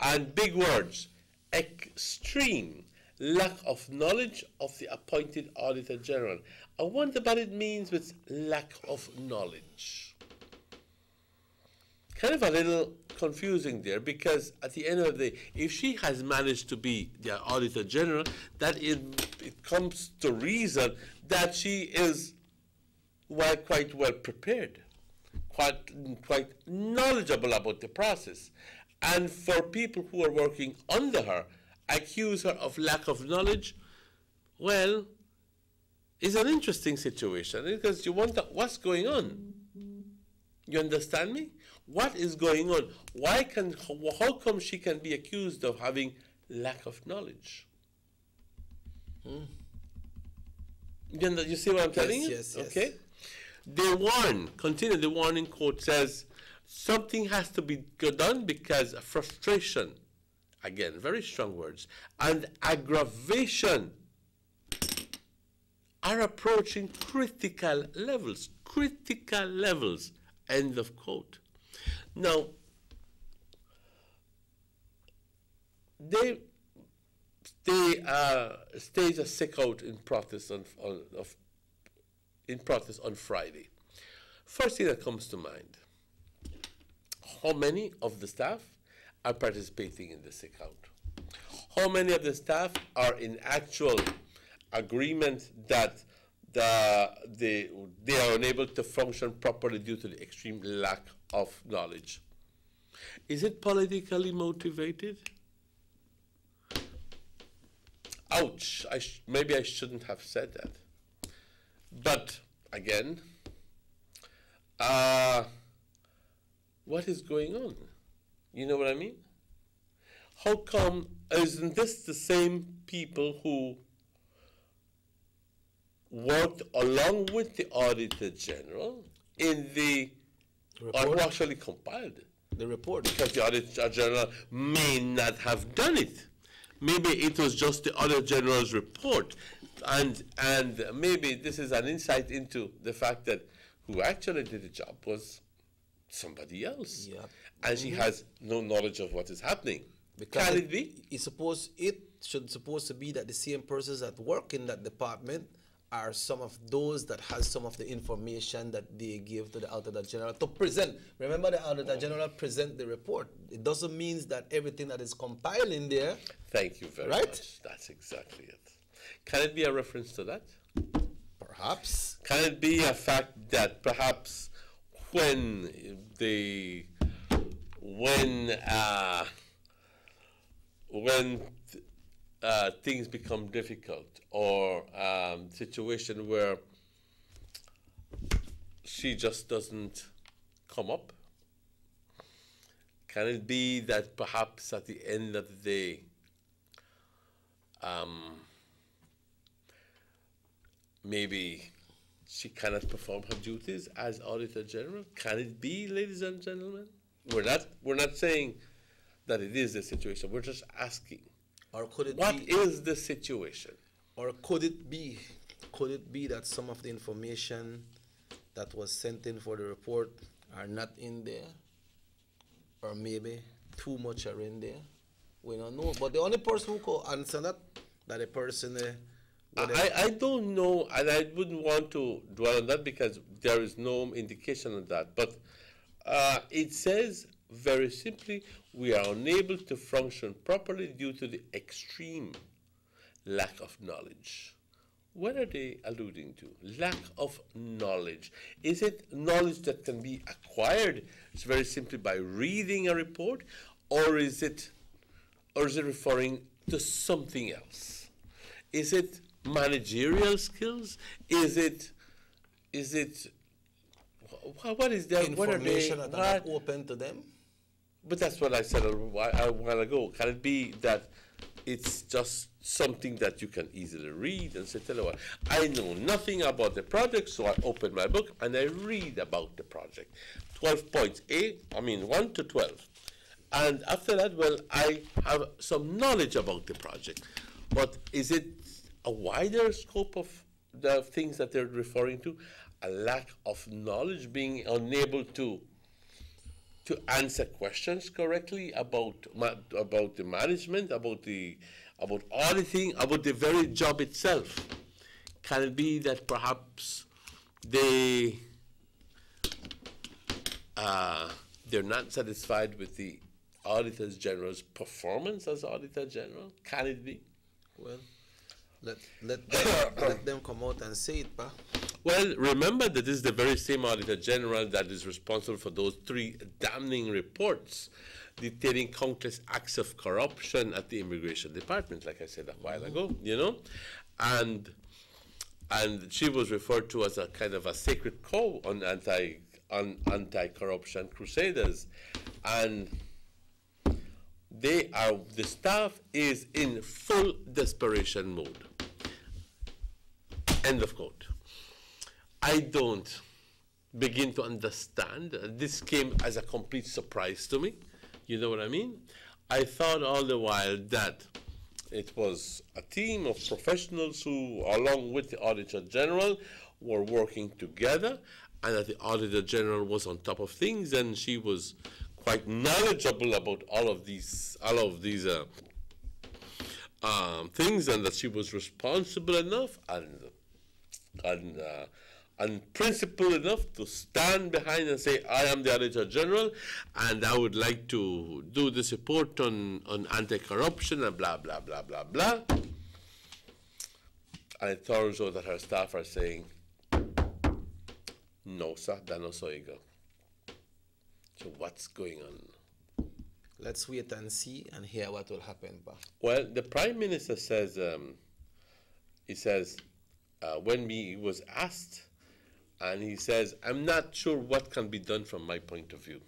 and big words, extreme lack of knowledge of the appointed Auditor General. I wonder what it means with lack of knowledge. Kind of a little confusing there, because at the end of the day, if she has managed to be the Auditor General, that it comes to reason that she is quite well prepared, quite knowledgeable about the process. And for people who are working under her, accuse her of lack of knowledge, well, it's an interesting situation, because you wonder what's going on. You understand me? What is going on? How come she can be accused of having lack of knowledge? You see what I'm telling you? Yes. Okay. They warn, continue, the warning quote says, something has to be done because frustration, again, very strong words, and aggravation are approaching critical levels, end of quote. Now, they staged a sick-out in protest on Friday. First thing that comes to mind, how many of the staff are participating in the sick-out? How many of the staff are in actual agreement that they are unable to function properly due to the extreme lack of knowledge? Is it politically motivated? Ouch, maybe I shouldn't have said that. But again, what is going on? You know what I mean? How come, isn't this the same people who worked along with the Auditor General in the report, or actually compiled the report? Because the Auditor General may not have done it. Maybe it was just the Auditor General's report, and maybe this is an insight into the fact that who actually did the job was somebody else. Yeah. And she has no knowledge of what is happening. Because Can it be? It should supposed to be that the same persons that work in that department are some of those that has some of the information that they give to the Auditor General to present. Remember, the Auditor General present the report. It doesn't mean that everything that is compiled in there. Thank you very much. That's exactly it. Can it be a reference to that? Perhaps. Can it be a fact that perhaps when things become difficult, or situation where she just doesn't come up, can it be that perhaps at the end of the day, maybe she cannot perform her duties as Auditor General? Can it be, ladies and gentlemen? We're not saying that it is the situation. We're just asking. Or could it What is the situation? Or could it be that some of the information that was sent in for the report are not in there? Or maybe too much are in there? We don't know. But the only person who could answer that the person I don't know, and I wouldn't want to dwell on that because there is no indication of that. But it says very simply, we are unable to function properly due to the extreme lack of knowledge. What are they alluding to? Lack of knowledge. Is it knowledge that can be acquired? It's very simply by reading a report, or is it referring to something else? Is it managerial skills? Is it what is there? Information that are not open to them? But that's what I said a while ago. Can it be that it's just something that you can easily read and say, tell you what, I know nothing about the project, so I open my book and I read about the project. 12 points, 1 to 12. And after that, well, I have some knowledge about the project. But is it a wider scope of the things that they're referring to? A lack of knowledge, being unable to answer questions correctly about the management, about auditing, about the very job itself. Can it be that perhaps they're not satisfied with the Auditor General's performance as Auditor General? Can it be? Well, let them come out and say it, pa. Well, remember that this is the very same Auditor General that is responsible for those 3 damning reports detailing countless acts of corruption at the Immigration Department, like I said a while ago, you know, and she was referred to as a kind of a sacred cow on anti-corruption crusaders, and the staff is in full desperation mode. End of quote. I don't begin to understand. This came as a complete surprise to me. You know what I mean? I thought all the while that it was a team of professionals who, along with the Auditor General, were working together, and that the Auditor General was on top of things, and she was quite knowledgeable about all of these things, and that she was responsible enough and principled enough to stand behind and say, I am the Auditor General, and I would like to do this report on anti-corruption and blah, blah, blah, blah, blah. And it turns out that her staff are saying, no, sir, that no so ego. So what's going on? Let's wait and see and hear what will happen, pa. Well, the Prime Minister says, when he was asked, and he says, I'm not sure what can be done from my point of view.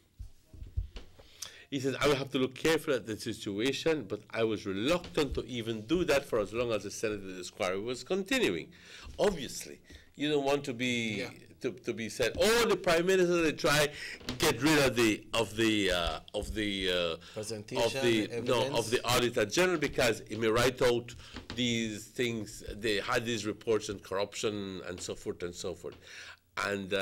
He says, I will have to look carefully at the situation, but I was reluctant to even do that for as long as the Senator inquiry was continuing. Obviously, you don't want to be to be said, oh, the Prime Minister, they try get rid of the Auditor General because he may write out these things. They had these reports on corruption and so forth and so forth. And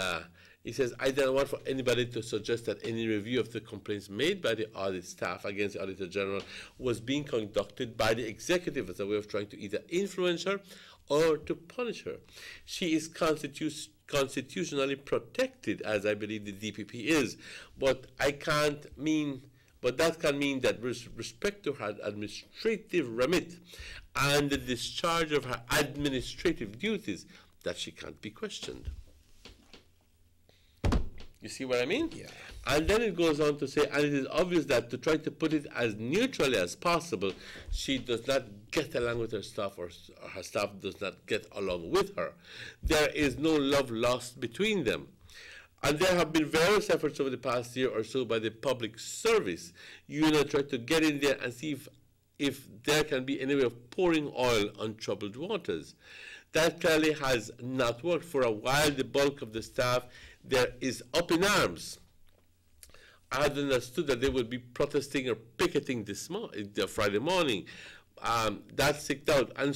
He says, I don't want for anybody to suggest that any review of the complaints made by the audit staff against the Auditor General was being conducted by the executive as a way of trying to either influence her or to punish her. She is constitutionally protected, as I believe the DPP is, but that can mean that with respect to her administrative remit and the discharge of her administrative duties, that she can't be questioned. You see what I mean? Yeah. And then it goes on to say, and it is obvious that to try to put it as neutrally as possible, she does not get along with her staff, or her staff does not get along with her. There is no love lost between them. And there have been various efforts over the past year or so by the public service unit try to get in there and see if there can be any way of pouring oil on troubled waters. That clearly has not worked. For a while, the bulk of the staff there is up in arms. I had understood that they would be protesting or picketing this Friday morning. That's sicked out, and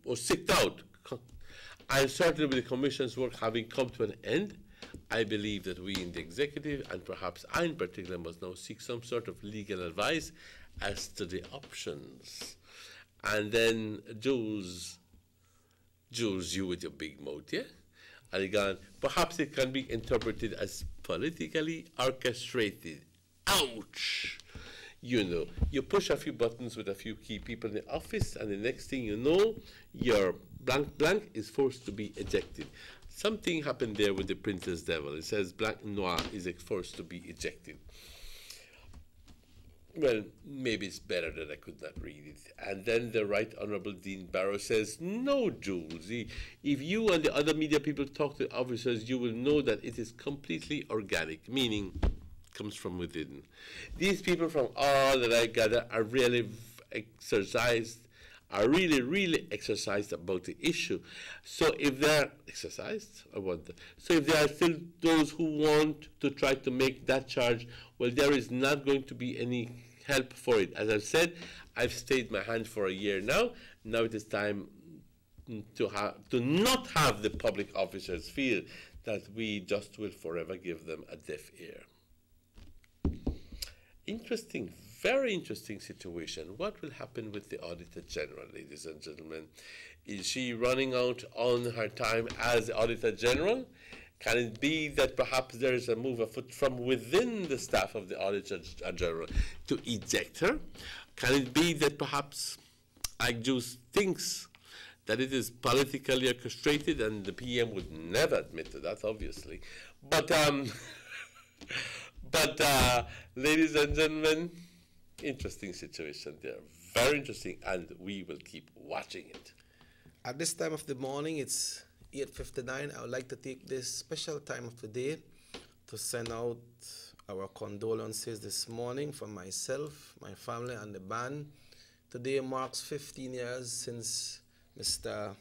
was sicked out. And certainly with the Commission's work having come to an end, I believe that we in the executive, and perhaps I in particular, must now seek some sort of legal advice as to the options. And then Jules, you with your big mouth, yeah? And again, perhaps it can be interpreted as politically orchestrated. Ouch! You know, you push a few buttons with a few key people in the office, and the next thing you know, your blank blank is forced to be ejected. Something happened there with the Princess Devil. It says blank noir is forced to be ejected. Well, maybe it's better that I could not read it. And then the Right Honorable Dean Barrow says, no, Jules, if you and the other media people talk to officers, you will know that it is completely organic, meaning comes from within. These people, from all that I gather, are really really exercised about the issue. So if they're exercised, so if there are still those who want to try to make that charge, well, there is not going to be any help for it. As I've said, I've stayed my hand for a year now. Now it is time to not have the public officers feel that we just will forever give them a deaf ear. Interesting, very interesting situation. What will happen with the Auditor General, ladies and gentlemen? Is she running out on her time as Auditor General? Can it be that perhaps there is a move afoot from within the staff of the Auditor General to eject her? Can it be that perhaps Juice thinks that it is politically orchestrated, and the PM would never admit to that, obviously. But ladies and gentlemen, interesting situation there. Very interesting, and we will keep watching it. At this time of the morning, it's 8:59. I would like to take this special time of the day to send out our condolences this morning from myself, my family, and the band. Today marks 15 years since Mr.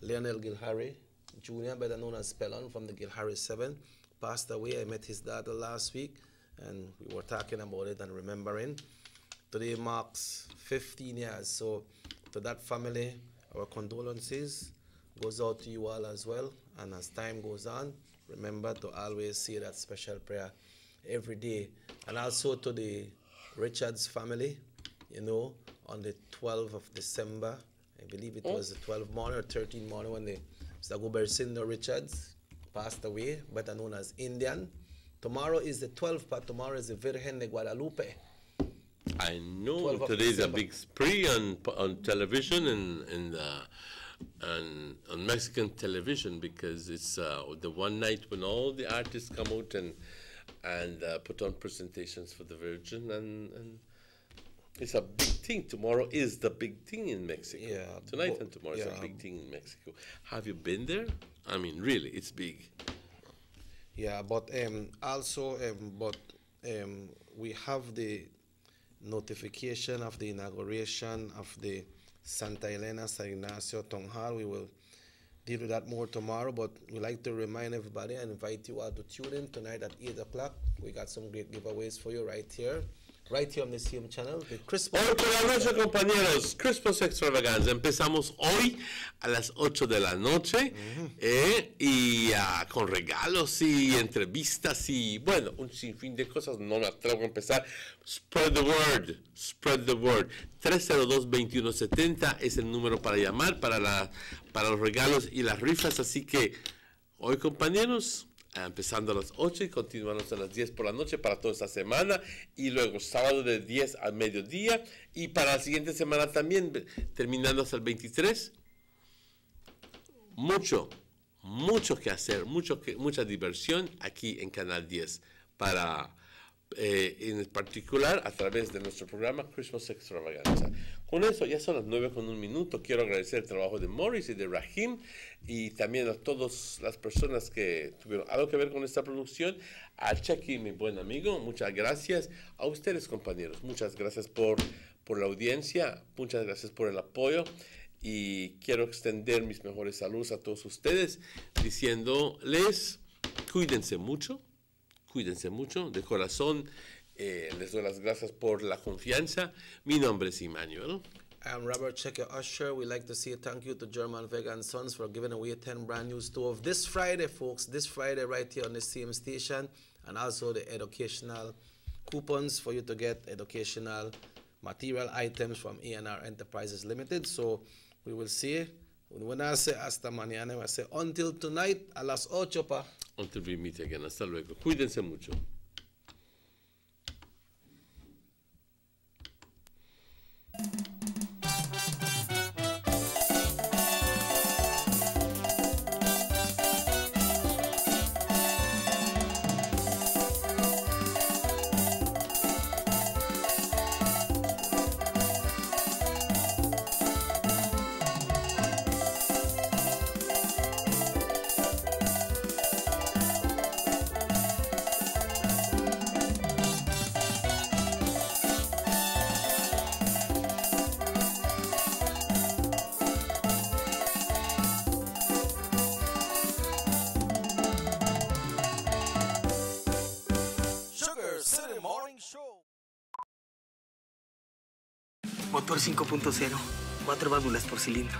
Lionel Gilharry Jr., better known as Spellon, from the Gilharry 7, passed away. I met his daughter last week, and we were talking about it and remembering. Today marks 15 years, so to that family, our condolences goes out to you all as well. And as time goes on, remember to always say that special prayer every day. And also to the Richards family, you know, on the 12th of December, I believe it was the 12th morning or 13th morning, when Mr. Gubercindo Richards passed away, better known as Indian. Tomorrow is the 12th, but tomorrow is the Virgen de Guadalupe. I know today's a big spree on television and on Mexican television, because it's the one night when all the artists come out and put on presentations for the Virgin, and it's a big thing. Tomorrow is the big thing in Mexico. Yeah, tonight and tomorrow is a big thing in Mexico. Have you been there? I mean, really, it's big. Yeah, but also, we have the notification of the inauguration of the Santa Elena San Ignacio Town Hall. We will deal with that more tomorrow, but we like to remind everybody and invite you all to tune in tonight at 8 o'clock. We got some great giveaways for you right here right here on the same channel, the Christmas. Hoy por la noche, compañeros, Christmas Extravaganza. Empezamos hoy a las 8 de la noche con regalos y entrevistas y, bueno, un sinfín de cosas. No me atrevo a empezar. Spread the word. Spread the word. 302-2170 es el número para llamar para los regalos y las rifas. Así que hoy, compañeros, empezando a las 8 y continuando a las 10 por la noche para toda esta semana, y luego sábado de 10 al mediodía, y para la siguiente semana también, terminando hasta el 23. Mucho que hacer, mucha diversión aquí en Canal 10, en particular a través de nuestro programa Christmas Extravaganza. Con eso ya son las 9:01. Quiero agradecer el trabajo de Morris y de Rahim, y también a todas las personas que tuvieron algo que ver con esta producción. A Chucky, mi buen amigo, muchas gracias. A ustedes, compañeros, muchas gracias por la audiencia, muchas gracias por el apoyo, y quiero extender mis mejores saludos a todos ustedes diciéndoles cuídense mucho de corazón. Les doy las gracias por la confianza. Mi nombre es Emmanuel. I'm Robert Checker Usher. We'd like to say thank you to German Vega & Sons for giving away 10 brand new stove this Friday, folks. This Friday right here on the same station. And also the educational coupons for you to get educational material items from A&R Enterprises Limited. So we will see. When I say hasta mañana, I say until tonight a las 8, pa. Until we meet again. Hasta luego. Cuídense mucho. Motor 5.0, 4 válvulas por cilindro.